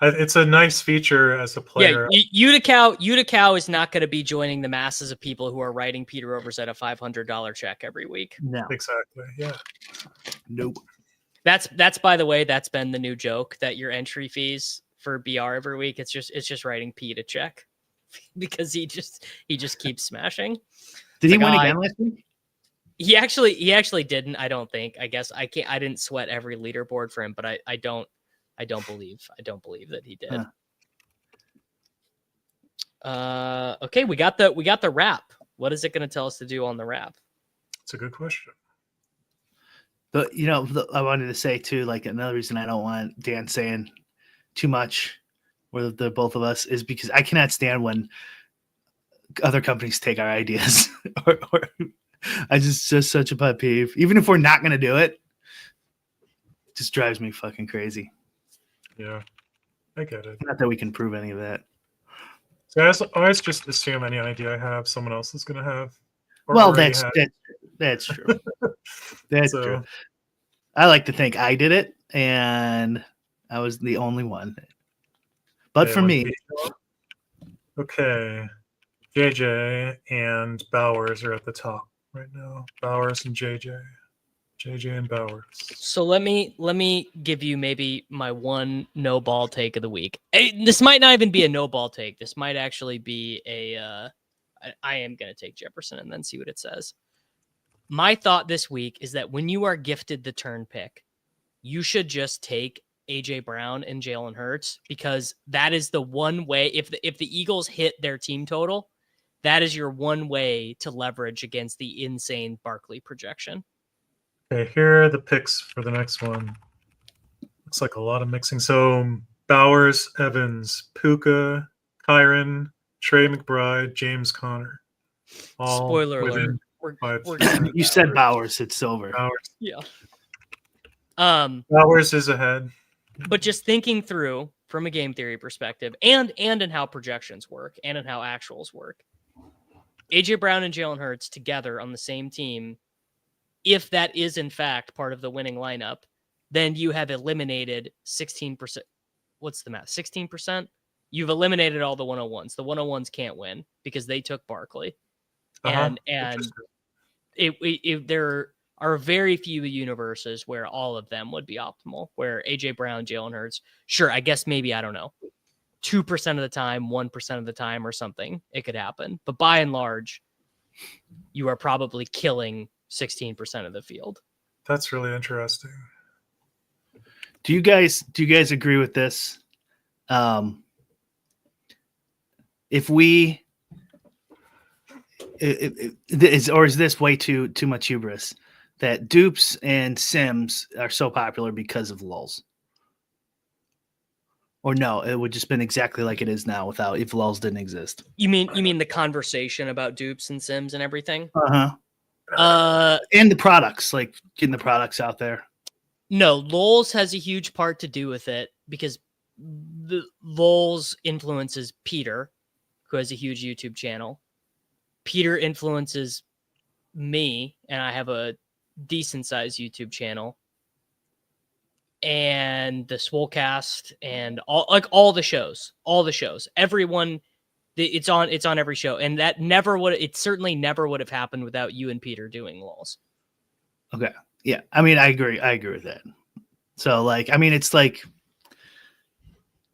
C: it's a nice feature as a player.
A: Yeah, Utica is not going to be joining the masses of people who are writing Peter Overs at a $500 check every week.
B: No.
C: Exactly. Yeah.
B: Nope.
A: That's by the way, that's been the new joke, that your entry fees for BR every week, it's just writing Pete a check because he just keeps smashing.
B: Did he win again last week?
A: He actually didn't, I don't think. I guess I didn't sweat every leaderboard for him, but I don't believe that he did. Okay, we got the wrap. What is it going to tell us to do on the wrap?
C: It's a good question.
B: But I wanted to say too, like another reason I don't want Dan saying too much, or the both of us, is because I cannot stand when other companies take our ideas. or I just such a pet peeve. Even if we're not going to do it, just drives me fucking crazy.
C: Yeah, I get it.
B: Not that we can prove any of that.
C: So I always just assume any idea I have, someone else is going to have.
B: Well, that's true. That's true. I like to think I did it, and I was the only one. But for me,
C: okay, JJ and Bowers are at the top right now. Bowers and JJ and Bowers.
A: So let me give you maybe my one no ball take of the week. This might not even be a no ball take. This might actually be I am going to take Jefferson and then see what it says. My thought this week is that when you are gifted the turn pick, you should just take AJ Brown and Jalen Hurts, because that is the one way, if the Eagles hit their team total, that is your one way to leverage against the insane Barkley projection.
C: Okay, here are the picks for the next one. Looks like a lot of mixing. So Bowers, Evans, Puka, Kyron, Trey McBride, James Conner.
A: Spoiler alert.
B: You said Bowers, it's over.
C: Bowers.
A: Yeah.
C: Bowers is ahead.
A: But just thinking through from a game theory perspective, and in how projections work, and in how actuals work, AJ Brown and Jalen Hurts together on the same team, if that is in fact part of the winning lineup, then you have eliminated 16%. What's the math? 16%? You've eliminated all the 101s. The 101s can't win because they took Barkley. And there are very few universes where all of them would be optimal, where AJ Brown, Jalen Hurts, sure, I guess maybe, I don't know, 2% of the time, 1% of the time or something, it could happen. But by and large, you are probably killing 16% of the field.
C: That's really interesting.
B: Do you guys agree with this? If we is this way too much hubris that dupes and sims are so popular because of lulls? Or no, it would just been exactly like it is now if lulls didn't exist.
A: You mean the conversation about dupes and sims and everything?
B: And the products, like getting the products out there.
A: No, lulls has a huge part to do with it, because the lulls influences Peter, who has a huge YouTube channel. Peter influences me, and I have a decent sized YouTube channel, and the Swolecast, and all the shows, everyone, it's on every show, and it certainly never would have happened without you and Peter doing lulls.
B: Okay. Yeah. I mean, I agree with that. So it's like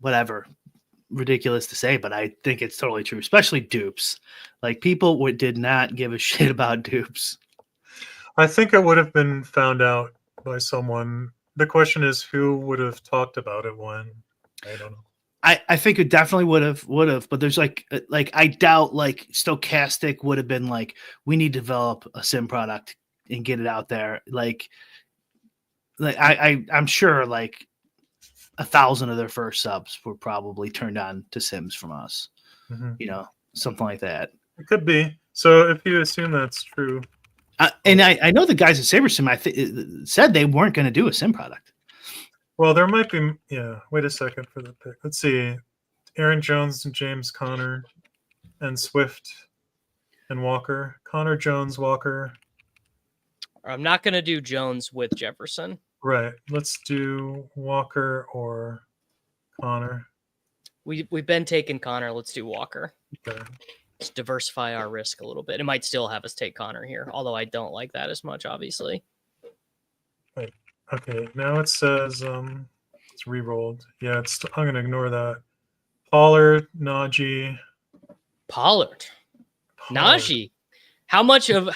B: whatever, ridiculous to say, but I think it's totally true, especially dupes. Like, people did not give a shit about dupes.
C: I think it would have been found out by someone. The question is, who would have talked about it when? I don't know.
B: I think it definitely would have, but there's like I doubt like Stochastic would have been like, we need to develop a sim product and get it out there. Like I'm sure like 1,000 of their first subs were probably turned on to sims from us. Mm-hmm. Something like that.
C: It could be. So if you assume that's true.
B: And I know the guys at SaberSim said they weren't going to do a sim product.
C: Well, there might be. Yeah. Wait a second for the pick. Let's see. Aaron Jones and James Conner and Swift and Walker. Conner, Jones, Walker.
A: I'm not going to do Jones with Jefferson.
C: Right. Let's do Walker or Conner.
A: We've been taking Conner. Let's do Walker.
C: Okay.
A: Let's diversify our risk a little bit. It might still have us take Conner here, although I don't like that as much, obviously.
C: Wait, Okay, now it says it's re-rolled. Yeah, I'm gonna ignore that. Pollard, Najee.
A: Pollard. Najee. How much of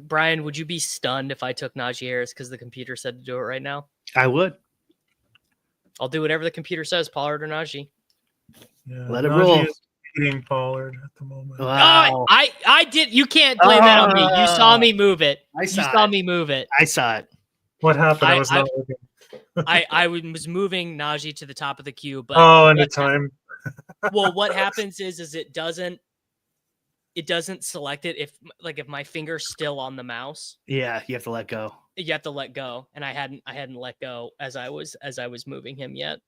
A: Brian, would you be stunned if I took Najee Harris because the computer said to do it right now?
B: I would.
A: I'll do whatever the computer says, Pollard or Najee.
C: Yeah,
B: Let it
C: Najee
B: roll.
C: is beating Pollard at the moment.
B: Wow.
A: I did. You can't blame that on me. You saw me move it.
B: I
A: saw me move it.
B: I saw it.
C: What happened? I was not looking.
A: I was moving Najee to the top of the queue, but
C: and the time.
A: Well, what happens is it doesn't select it if my finger's still on the mouse.
B: Yeah, you have to let go.
A: You have to let go, and I hadn't let go as I was moving him yet.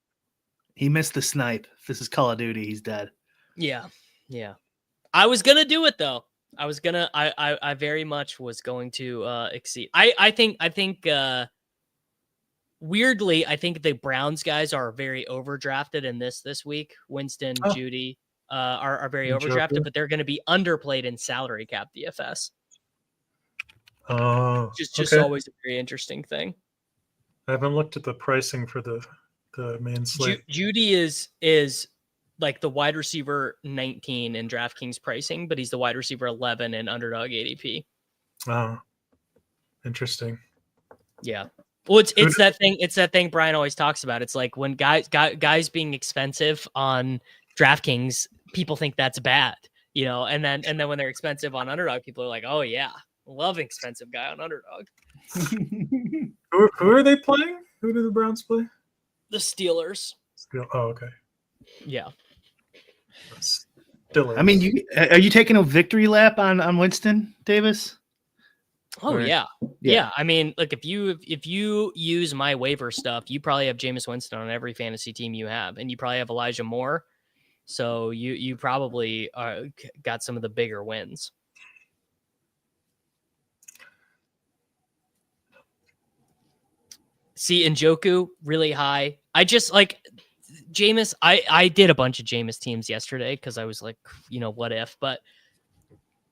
B: He missed the snipe. If this is Call of Duty, he's dead.
A: Yeah. I was gonna do it though. I very much was going to exceed. I think weirdly, I think the Browns guys are very overdrafted in this week. Winston, Judy are very overdrafted, but they're going to be underplayed in salary cap DFS. Just always a very interesting thing.
C: I haven't looked at the pricing for the main slate.
A: Judy is like the wide receiver 19 in DraftKings pricing, but he's the wide receiver 11 in Underdog ADP.
C: Oh, interesting.
A: Yeah. Well, it's that thing. It's that thing Brian always talks about. It's like when guys being expensive on DraftKings, people think that's bad, and then when they're expensive on Underdog, people are like, oh yeah, love expensive guy on Underdog.
C: Who are they playing? Who do the Browns play?
A: The Steelers.
C: Oh, okay.
A: Yeah.
C: Steelers.
B: I mean, are you taking a victory lap on Winston Davis?
A: Oh yeah. I mean, look, if you use my waiver stuff, you probably have Jameis Winston on every fantasy team you have, and you probably have Elijah Moore. So you probably got some of the bigger wins. See, Njoku really high. I just like Jameis. I did a bunch of Jameis teams yesterday because I was like, what if? But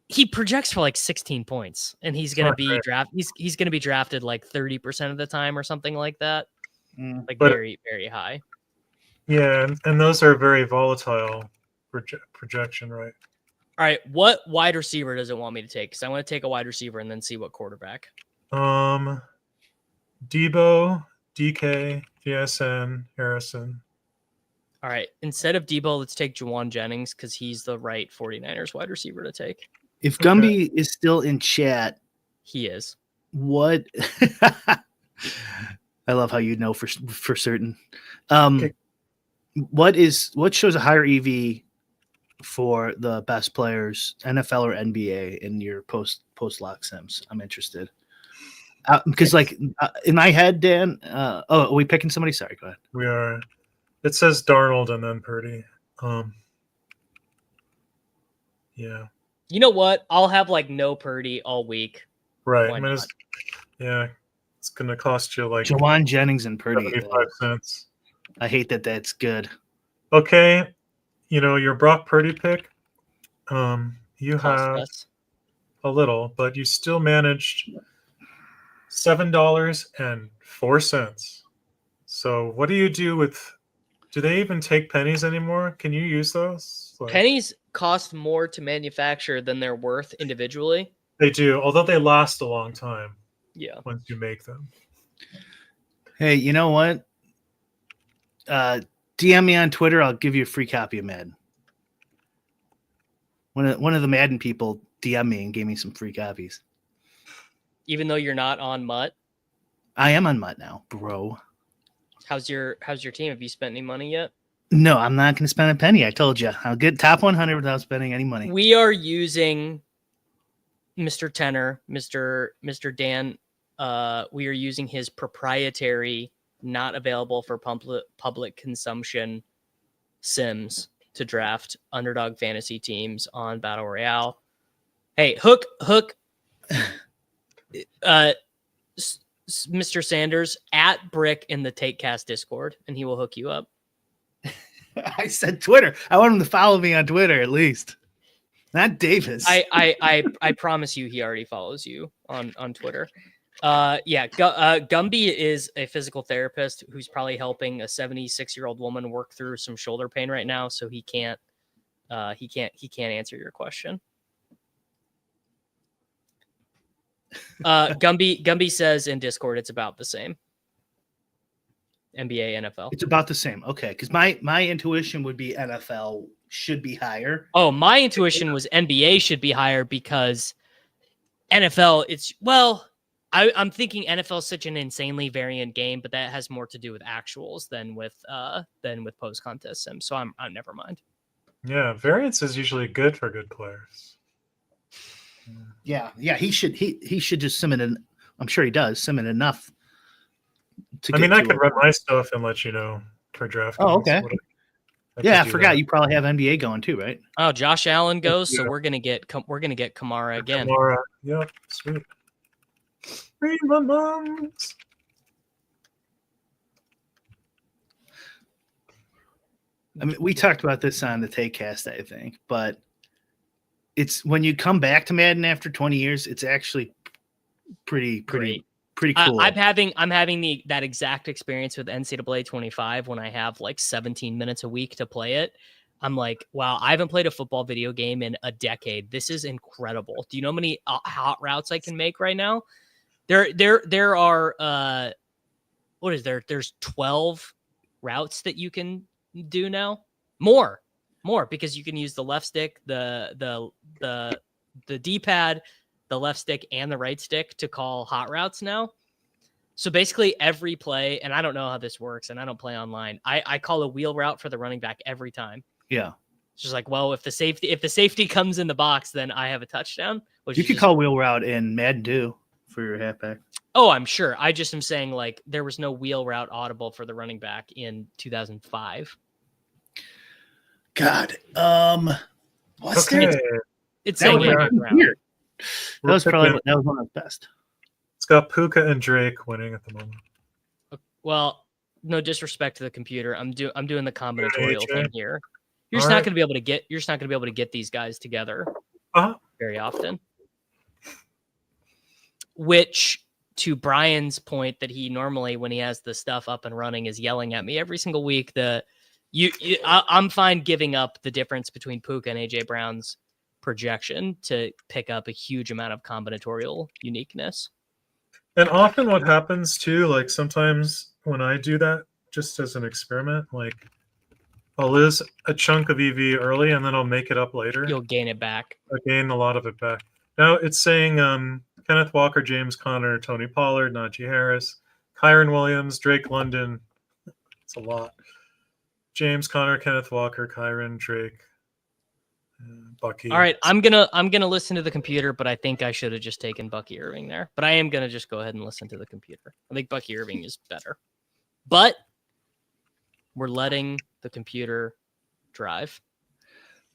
A: he projects for like 16 points, and he's going to be drafted. He's going to be drafted like 30% of the time or something like that. Very, very high.
C: Yeah, and those are very volatile projection, right?
A: All right, what wide receiver does it want me to take? Because I want to take a wide receiver and then see what quarterback.
C: Debo, DK, JSN, Harrison.
A: All right, instead of Debo, let's take Juwan Jennings because he's the right 49ers wide receiver to take.
B: If Gumby is still in chat,
A: he is.
B: What? I love how you know for certain. What shows a higher EV for the best players, NFL or NBA, in your post lock sims? I'm interested because in my head, Dan. Are we picking somebody? Sorry, go ahead.
C: We are. It says Darnold and then Purdy. Yeah.
A: You know what? I'll have no Purdy all week.
C: Right. I mean, it's going to cost you like
B: Juwan Jennings and Purdy.
C: 75 cents.
B: I hate that. That's good.
C: Okay. Your Brock Purdy pick, you have a little, but you still managed $7.04. So what do you do with? Do they even take pennies anymore? Can you use those?
A: Pennies cost more to manufacture than they're worth individually.
C: They do, although they last a long time.
A: Yeah.
C: Once you make them.
B: Hey, you know what? DM me on Twitter. I'll give you a free copy of Madden. One of the Madden people DM me and gave me some free copies.
A: Even though you're not on Mutt?
B: I am on Mutt now, bro.
A: How's your team? Have you spent any money yet?
B: No, I'm not going to spend a penny. I told you. I'll get top 100 without spending any money.
A: We are using Mr. Tenor, Mr. Dan. We are using his proprietary, not available for public consumption sims to draft Underdog fantasy teams on Battle Royale. Hey, hook, Mr. Sanders at Brick in the TakeCast Discord, and he will hook you up.
B: I said Twitter. I want him to follow me on Twitter at least. Not Davis.
A: I promise you, he already follows you on Twitter. Gumby is a physical therapist who's probably helping a 76-year-old woman work through some shoulder pain right now, so he can't answer your question. Gumby says in Discord it's about the same. NBA, NFL.
B: It's about the same. Okay, because my intuition would be NFL should be higher.
A: Oh, my intuition was NBA should be higher because NFL, I'm thinking NFL is such an insanely variant game, but that has more to do with actuals than with post contest sims. So I'm never mind.
C: Yeah, variance is usually good for good players.
B: Yeah. He should just sim it in. I'm sure he does sim it enough.
C: I could run my stuff and let you know for draft.
B: Oh, okay. I forgot you probably have NBA going too, right?
A: Oh, Josh Allen goes, so we're gonna get Kamara again.
C: Kamara, yep, sweet. Mums.
B: I mean, we talked about this on the Takecast, I think, but it's when you come back to Madden after 20 years, it's actually pretty cool.
A: I'm having that exact experience with NCAA 25 when I have like 17 minutes a week to play it. I'm like, wow, I haven't played a football video game in a decade. This is incredible. Do you know how many hot routes I can make right now? There are what is there? There's 12 routes that you can do now. More because you can use the left stick, the D-pad, the left stick, and the right stick to call hot routes now. So basically every play, and I don't know how this works, and I don't play online. I call a wheel route for the running back every time.
B: Yeah.
A: It's just like, well, if the safety comes in the box, then I have a touchdown.
B: You could call wheel route in Madden 2 for your halfback.
A: Oh, I'm sure. I just am saying, like, there was no wheel route audible for the running back in 2005.
B: God. What's
C: okay.
A: It's so weird.
B: That was one of the best.
C: It's got Puka and Drake winning at the moment.
A: Well, no disrespect to the computer. I'm doing the combinatorial thing here. You're just
C: All
A: not going to be able to get these guys together very often. Which, to Brian's point, that he normally, when he has the stuff up and running, is yelling at me every single week. I'm fine giving up the difference between Puka and AJ Brown's projection to pick up a huge amount of combinatorial uniqueness.
C: And often what happens too, like sometimes when I do that, just as an experiment, like I'll lose a chunk of EV early and then I'll make it up later.
A: You'll gain it back.
C: I gain a lot of it back. Now it's saying Kenneth Walker, James Conner, Tony Pollard, Najee Harris, Kyron Williams, Drake London. It's a lot. James Conner, Kenneth Walker, Kyron, Drake, Bucky.
A: All right, I'm gonna listen to the computer, but I think I should have just taken Bucky Irving there. But I am gonna just go ahead and listen to the computer. I think Bucky Irving is better. But we're letting the computer drive.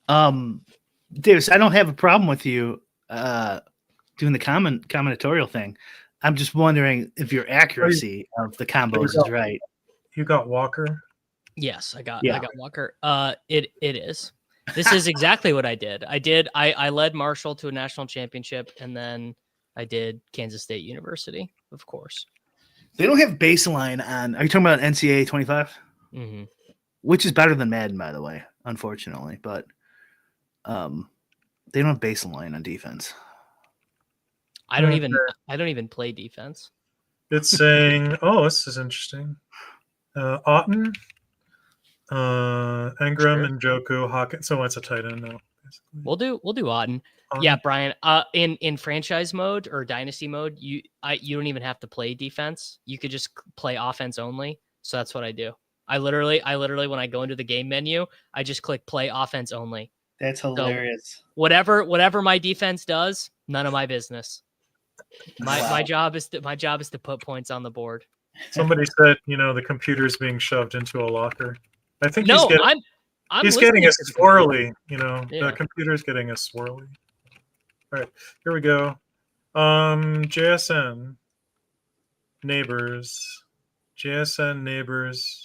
B: Davis, I don't have a problem with you doing the combinatorial thing. I'm just wondering if your accuracy of the combos is right.
C: You got Walker?
A: Yes, I got Walker. It is. This is exactly what I did. I led Marshall to a national championship, and then I did Kansas State University, of course.
B: They don't have baseline on. Are you talking about NCAA 25?
A: Mm-hmm.
B: Which is better than Madden, by the way, unfortunately. But they don't have baseline on defense.
A: I don't even play defense.
C: It's saying, oh, this is interesting. Otten, Engram, and Njoku, Hawkins. So it's a tight end now. Basically.
A: We'll do Otten. Yeah, Brian. In franchise mode or dynasty mode, you don't even have to play defense. You could just play offense only. So that's what I do. I literally when I go into the game menu, I just click play offense only.
B: That's hilarious.
A: So whatever my defense does, none of my business. My job is to put points on the board.
C: Somebody said, the computer's being shoved into a locker. I think he's getting a swirly. The computer's getting a swirly. All right, here we go. JSN neighbors,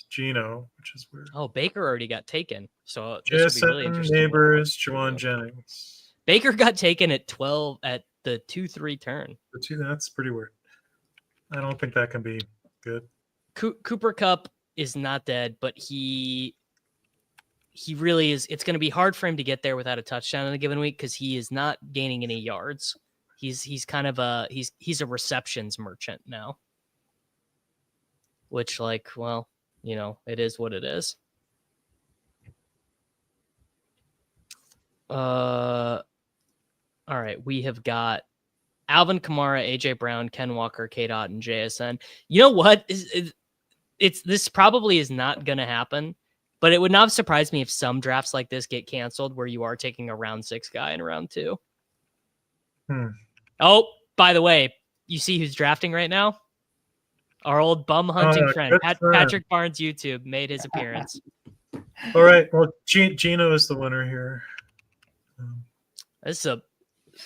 C: Gino, which is weird.
A: Oh, Baker already got taken. So
C: JSN really neighbors, Juwan Jennings.
A: Baker got taken at 12 at the 2-3 turn.
C: That's pretty weird. I don't think that can be good.
A: Cooper Kupp is not dead, but he really is. It's going to be hard for him to get there without a touchdown in a given week because he is not gaining any yards. He's kind of he's a receptions merchant now, which well, it is what it is. All right, we have got Alvin, Kamara, AJ Brown, Ken Walker, K-Dot, and JSN. You know what? This probably is not going to happen, but it would not surprise me if some drafts like this get canceled where you are taking a round 6 guy in round 2. Oh, by the way, you see who's drafting right now? Our old bum hunting friend, Patrick Barnes YouTube, made his appearance.
C: All right. Well, Gino is the winner here.
A: This is a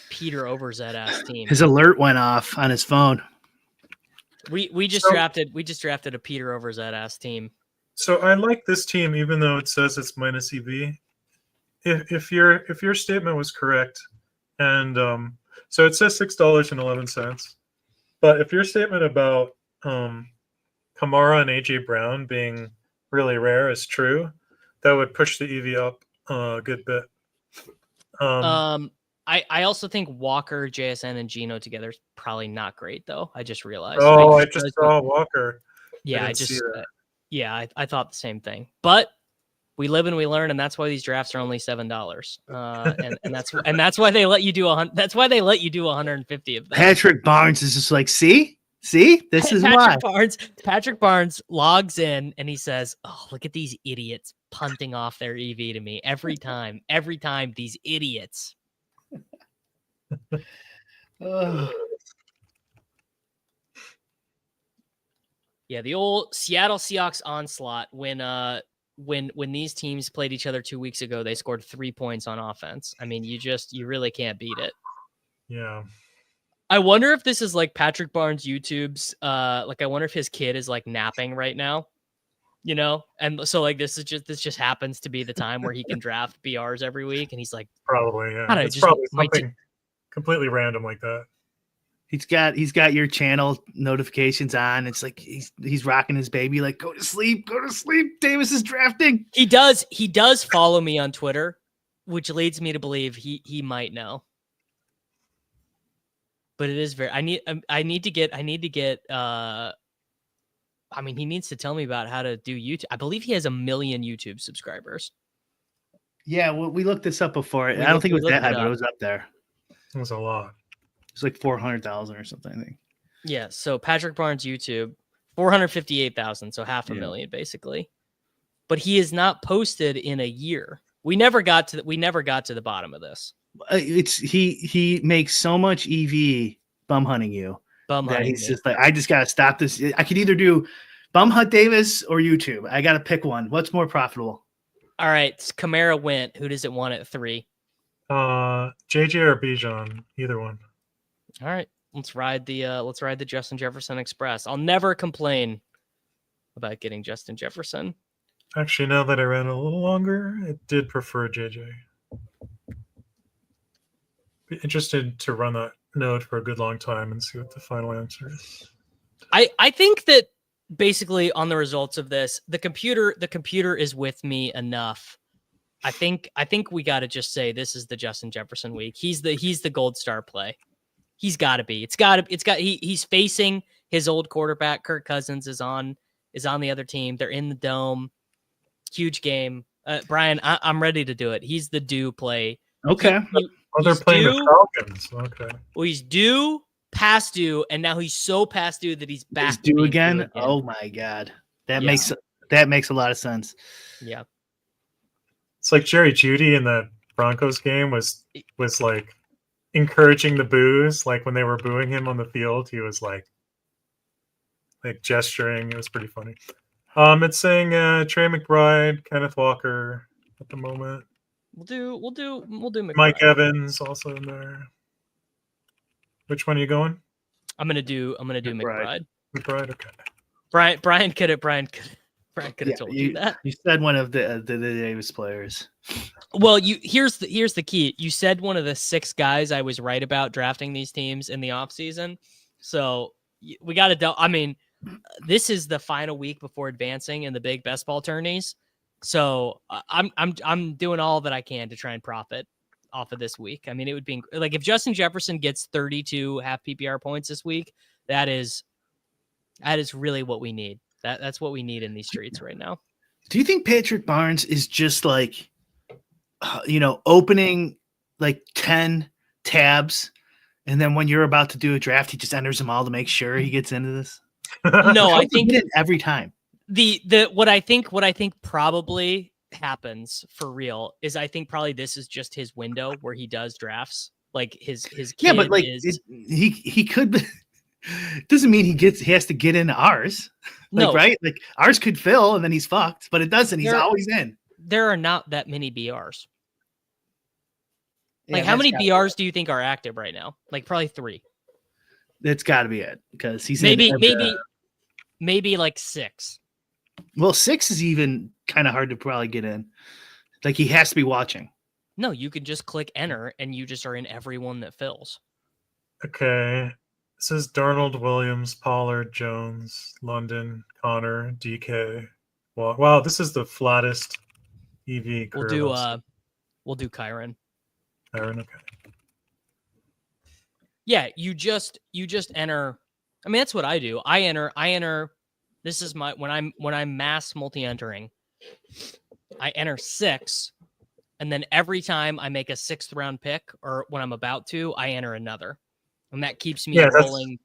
A: Peter Overzet ass team.
B: His alert went off on his phone.
A: We just drafted a Peter Overzet ass team.
C: So I like this team, even though it says it's minus EV. If your statement was correct, and so it says $6.11, but if your statement about Kamara and AJ Brown being really rare is true, that would push the EV up a good bit.
A: I also think Walker, JSN, and Gino together is probably not great, though. I just realized.
C: Oh, I just saw Walker.
A: Yeah, I thought the same thing. But we live and we learn, and that's why these drafts are only $7. And that's why they let you do that's why they let you do 150 of them.
B: Patrick Barnes is just like, see, this is why.
A: Patrick Barnes logs in and he says, "Oh, look at these idiots punting off their EV to me every time. Every time, these idiots." Yeah, the old Seattle Seahawks onslaught when these teams played each other 2 weeks ago, they scored 3 points on offense. I mean, you really can't beat it.
C: Yeah.
A: I wonder if this is like Patrick Barnes YouTube's I wonder if his kid is like napping right now. And so this just happens to be the time where he can draft BRs every week, and he's like,
C: probably, yeah. It's probably something completely random like that.
B: He's got your channel notifications on. It's like he's rocking his baby, like, go to sleep. Davis is drafting.
A: He does follow me on Twitter, which leads me to believe he might know. But it is I need to get he needs to tell me about how to do YouTube. I believe he has 1 million YouTube subscribers.
B: Yeah, well, we looked this up before. I don't think it was that high, but it was up there.
C: It was a lot.
B: It's like 400,000 or something, I think.
A: Yeah, so Patrick Barnes YouTube, 458,000, so half a million basically. But he is not posted in a year. We never got to the bottom of this.
B: He makes so much EV bum hunting you. He's just like, I just gotta stop this. I could either do bum hunt Davis or YouTube. I gotta pick one. What's more profitable?
A: All right, Kamara went. Who does it want at 3?
C: JJ or Bijan, either one.
A: All right, let's ride the Justin Jefferson Express. I'll never complain about getting Justin Jefferson.
C: Actually, now that I ran a little longer, I did prefer JJ. Be interested to run that node for a good long time and see what the final answer is.
A: I think that basically on the results of this, the computer is with me enough. I think we got to just say this is the Justin Jefferson week. He's the gold star play. He's got to be. He's facing his old quarterback. Kirk Cousins is on the other team. They're in the dome. Huge game. Brian, I'm ready to do it. He's the due play.
B: Okay.
C: They're playing the Falcons. Okay.
A: Well, he's due, past due, and now he's so past due that he's back.
B: He's due again? Oh my God. That makes a lot of sense.
A: Yeah.
C: It's like Jerry Jeudy in the Broncos game was like encouraging the boos. Like when they were booing him on the field, he was like gesturing. It was pretty funny. It's saying Trey McBride, Kenneth Walker at the moment.
A: We'll do McBride.
C: Mike Evans also in there. Which one are you going?
A: I'm gonna do McBride.
C: McBride, okay.
A: Brian could have told you that.
B: You said one of the Davis players.
A: Well, here's the key. You said one of the 6 guys I was right about drafting these teams in the offseason. So we got to. I mean, this is the final week before advancing in the big best ball tourneys, so I'm doing all that I can to try and profit off of this week. I mean, it would be like if Justin Jefferson gets 32 half PPR points this week, that is really what we need. That's what we need in these streets right now.
B: Do you think Patrick Barnes is just like, opening like 10 tabs, and then when you're about to do a draft, he just enters them all to make sure he gets into this?
A: No, I think
B: every time.
A: What I think probably happens for real is I think probably this is just his window where he does drafts. Like his kid
B: but like
A: is,
B: he could be, doesn't mean he has to get into ours. Like,
A: no,
B: right? Like ours could fill and then he's fucked, but it doesn't. He's always in.
A: There are not that many BRs.
B: Yeah,
A: like how many BRs do you think are active right now? Like probably 3.
B: That's got to be it because he's
A: maybe like 6.
B: Well, 6 is even kind of hard to probably get in. Like he has to be watching.
A: No, you can just click enter and you just are in every one that fills.
C: Okay. This is Darnold, Williams, Pollard, Jones, London, Connor, DK. Wow, this is the flattest EV curve.
A: We'll do Kyron.
C: Kyron, okay.
A: Yeah, you just enter. I mean, that's what I do. I enter. This is when I'm mass multi-entering. I enter 6, and then every time I make a 6th round pick, or when I'm about to, I enter another, and that keeps me rolling.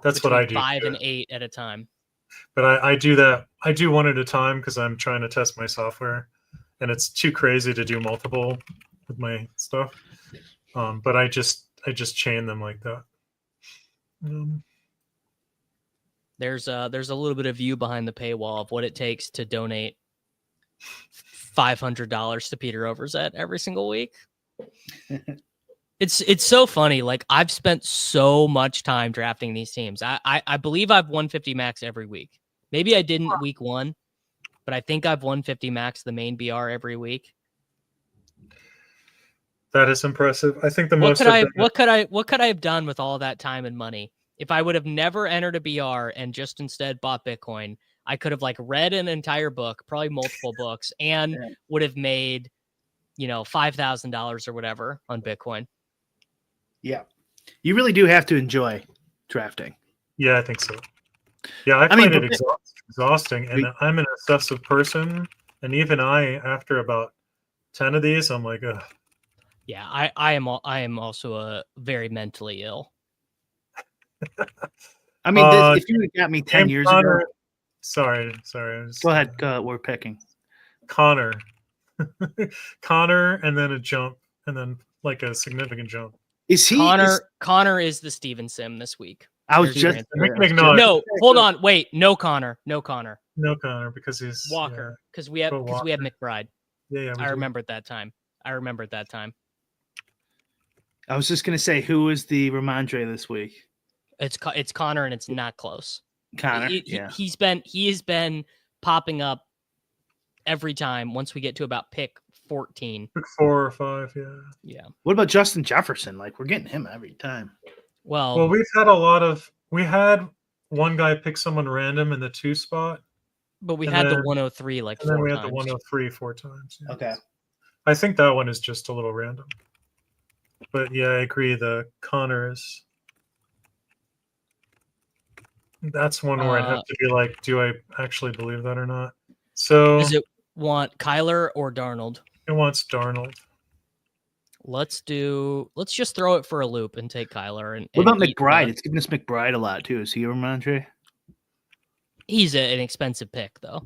C: That's what I do.
A: 5 and 8 at a time.
C: But I do that. I do one at a time because I'm trying to test my software, and it's too crazy to do multiple with my stuff. But I just chain them like that.
A: There's a little bit of view behind the paywall of what it takes to donate $500 to Peter Overzet every single week. It's so funny. Like I've spent so much time drafting these teams. I believe I've 150 max every week. Maybe I didn't week 1, but I think I've 150 max the main BR every week.
C: That is impressive. I think
A: what could I have done with all that time and money if I would have never entered a BR and just instead bought Bitcoin? I could have like read an entire book, probably multiple books, and would have made, $5,000 or whatever on Bitcoin.
B: Yeah, you really do have to enjoy drafting.
C: Yeah, I think so. Yeah, I find it exhausting, and I'm an obsessive person, and even after about 10 of these, I'm like, ugh.
A: Yeah, I am also a very mentally ill.
B: I mean, if you got me 10 years ago.
C: Sorry.
B: Go ahead. We're picking.
C: Connor, and then a jump, and then like a significant jump.
B: Is he
A: Connor is the Steven Sim this week?
B: I was just
A: no. Hold on, wait. No Connor
C: because he's
A: Walker. Because we have McBride.
C: Yeah.
A: I remembered that time.
B: I was just gonna say, who is the Ramondre this week?
A: It's Connor, and it's not close.
B: Connor,
A: he has been popping up every time once we get to about pick 14.
C: Pick 4 or 5,
A: yeah.
B: What about Justin Jefferson? Like we're getting him every time.
A: Well,
C: we've had we had one guy pick someone random in the 2 spot,
A: but we had the 103 like 4 times.
C: And then we had the 103 4 times. Yeah.
B: Okay.
C: I think that one is just a little random. But yeah, I agree. The Connors. That's one where I'd have to be like, do I actually believe that or not? So
A: does it want Kyler or Darnold?
C: It wants Darnold.
A: Let's just throw it for a loop and take Kyler.
B: What about McBride? It's giving us McBride a lot too. Is he a Ramondre?
A: He's an expensive pick though.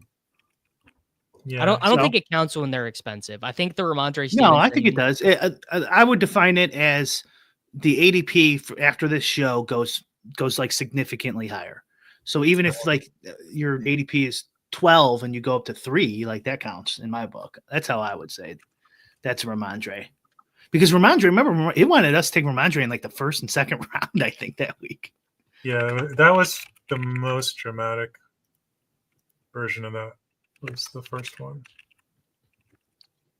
C: Yeah,
A: I don't think it counts when they're expensive. I think the Ramondre.
B: No, I think it does. I would define it as the ADP after this show goes like significantly higher. So even if like your ADP is 12 and you go up to 3, like that counts in my book. That's how I would say that's Ramondre. Because Ramondre, remember, it wanted us to take Ramondre in like the 1st and 2nd round, I think, that week.
C: Yeah, that was the most dramatic version of that. Was the first one.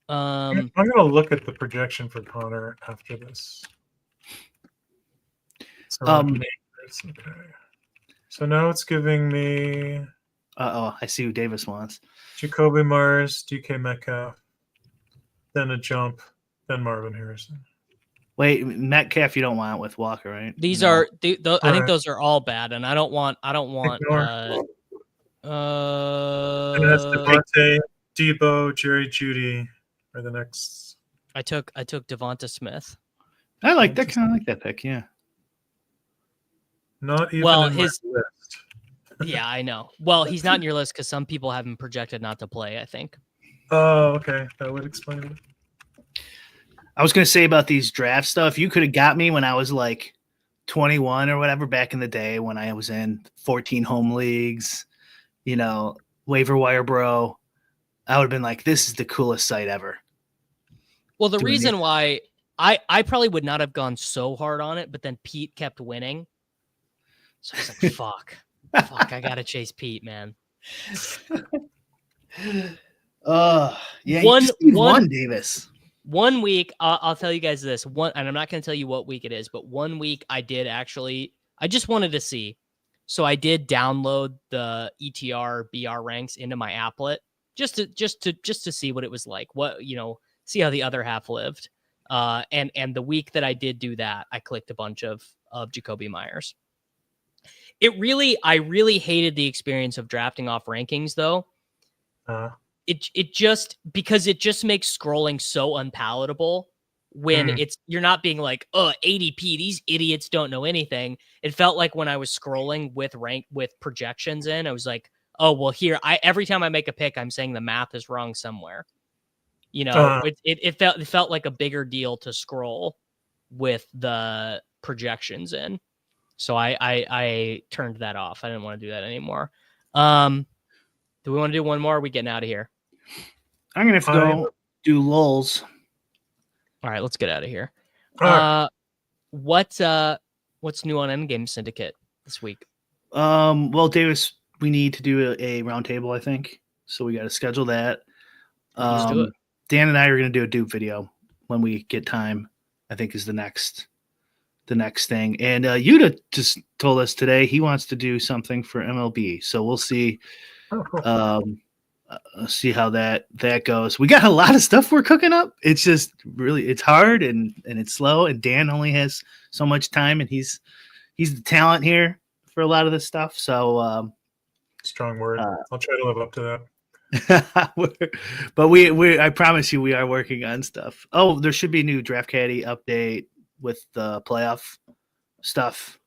C: I'm gonna look at the projection for Connor after this. So
B: okay.
C: So now it's giving me
B: I see who Davis wants.
C: Jacoby Myers, DK Metcalf, then a jump, then Marvin Harrison.
B: Wait, Metcalf you don't want with Walker, right?
A: These
B: No.
A: are I think those are all bad, and I don't want
C: Ignore. And that's Devontae, Debo, Jerry Jeudy are the next.
A: I took Devonta Smith.
B: I like that. Kind of like that pick. Yeah.
C: Not even in my list.
A: Yeah, I know. Well, he's not in your list because some people have him projected not to play, I think.
C: Oh, okay. That would explain it.
B: I was going to say about these draft stuff. You could have got me when I was like 21 or whatever back in the day when I was in 14 home leagues, waiver wire bro. I would have been like, this is the coolest site ever.
A: Well, the reason why I probably would not have gone so hard on it, but then Pete kept winning. So I was like, fuck, I got to chase Pete, man.
B: Yeah, one Davis.
A: 1 week, I'll tell you guys this. And I'm not going to tell you what week it is, but 1 week I just wanted to see. So I did download the ETR BR ranks into my applet just to see what it was like. See how the other half lived. And the week that I did do that, I clicked a bunch of Jacoby Myers. I really hated the experience of drafting off rankings though. It just makes scrolling so unpalatable when you're not being like, ADP, these idiots don't know anything. It felt like when I was scrolling with projections in, I was like, oh, well here, every time I make a pick, I'm saying the math is wrong somewhere. It felt like a bigger deal to scroll with the projections in. So I turned that off. I didn't want to do that anymore. Do we want to do one more? Or are we getting out of here?
B: I'm going to have to go do lulls.
A: All right, let's get out of here.
C: Right.
A: What's new on Endgame Syndicate this week?
B: Well, Davis, we need to do a roundtable, I think. So we got to schedule that.
A: Let's do it.
B: Dan and I are going to do a dupe video when we get time, I think is the next thing. And Yuta just told us today he wants to do something for MLB. So we'll see. See how that goes. We got a lot of stuff we're cooking up. It's just it's hard and it's slow. And Dan only has so much time, and he's the talent here for a lot of this stuff. So
C: strong word. I'll try to live up to that.
B: But we I promise you we are working on stuff. Oh, there should be a new Draft Caddy update with the playoff stuff.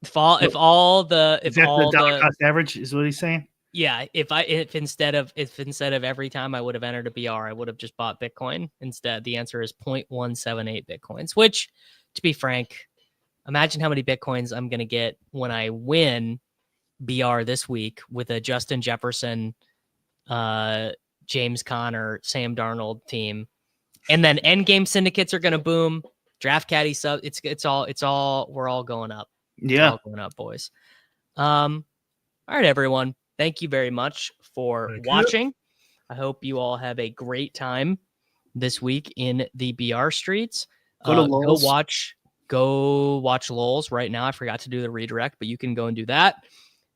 A: If all the
B: dollar cost average is what he's saying.
A: Yeah, if instead of every time I would have entered a BR, I would have just bought Bitcoin. Instead, the answer is 0.178 Bitcoins, which, to be frank, imagine how many Bitcoins I'm going to get when I win BR this week with a Justin Jefferson, James Conner, Sam Darnold team. And then Endgame Syndicates are going to boom. Draft Caddy sub. It's all we're all going up.
B: Yeah.
A: All going up, boys. All right, everyone. Thank you very much for watching. I hope you all have a great time this week in the BR streets. Go watch Lulz right now. I forgot to do the redirect, but you can go and do that.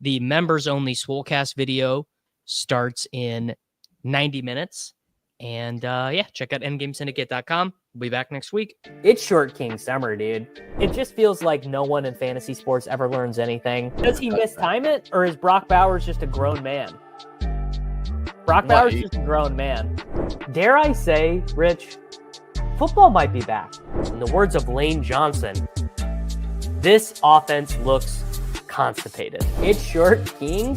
A: The members only Swolecast video starts in 90 minutes. And check out endgamesyndicate.com. We'll be back next week. It's Short King Summer, dude. It just feels like no one in fantasy sports ever learns anything. Does he mistime it, or is Brock Bowers just a grown man? Brock Bowers is just a grown man. Dare I say, Rich, football might be back. In the words of Lane Johnson, this offense looks constipated. It's Short King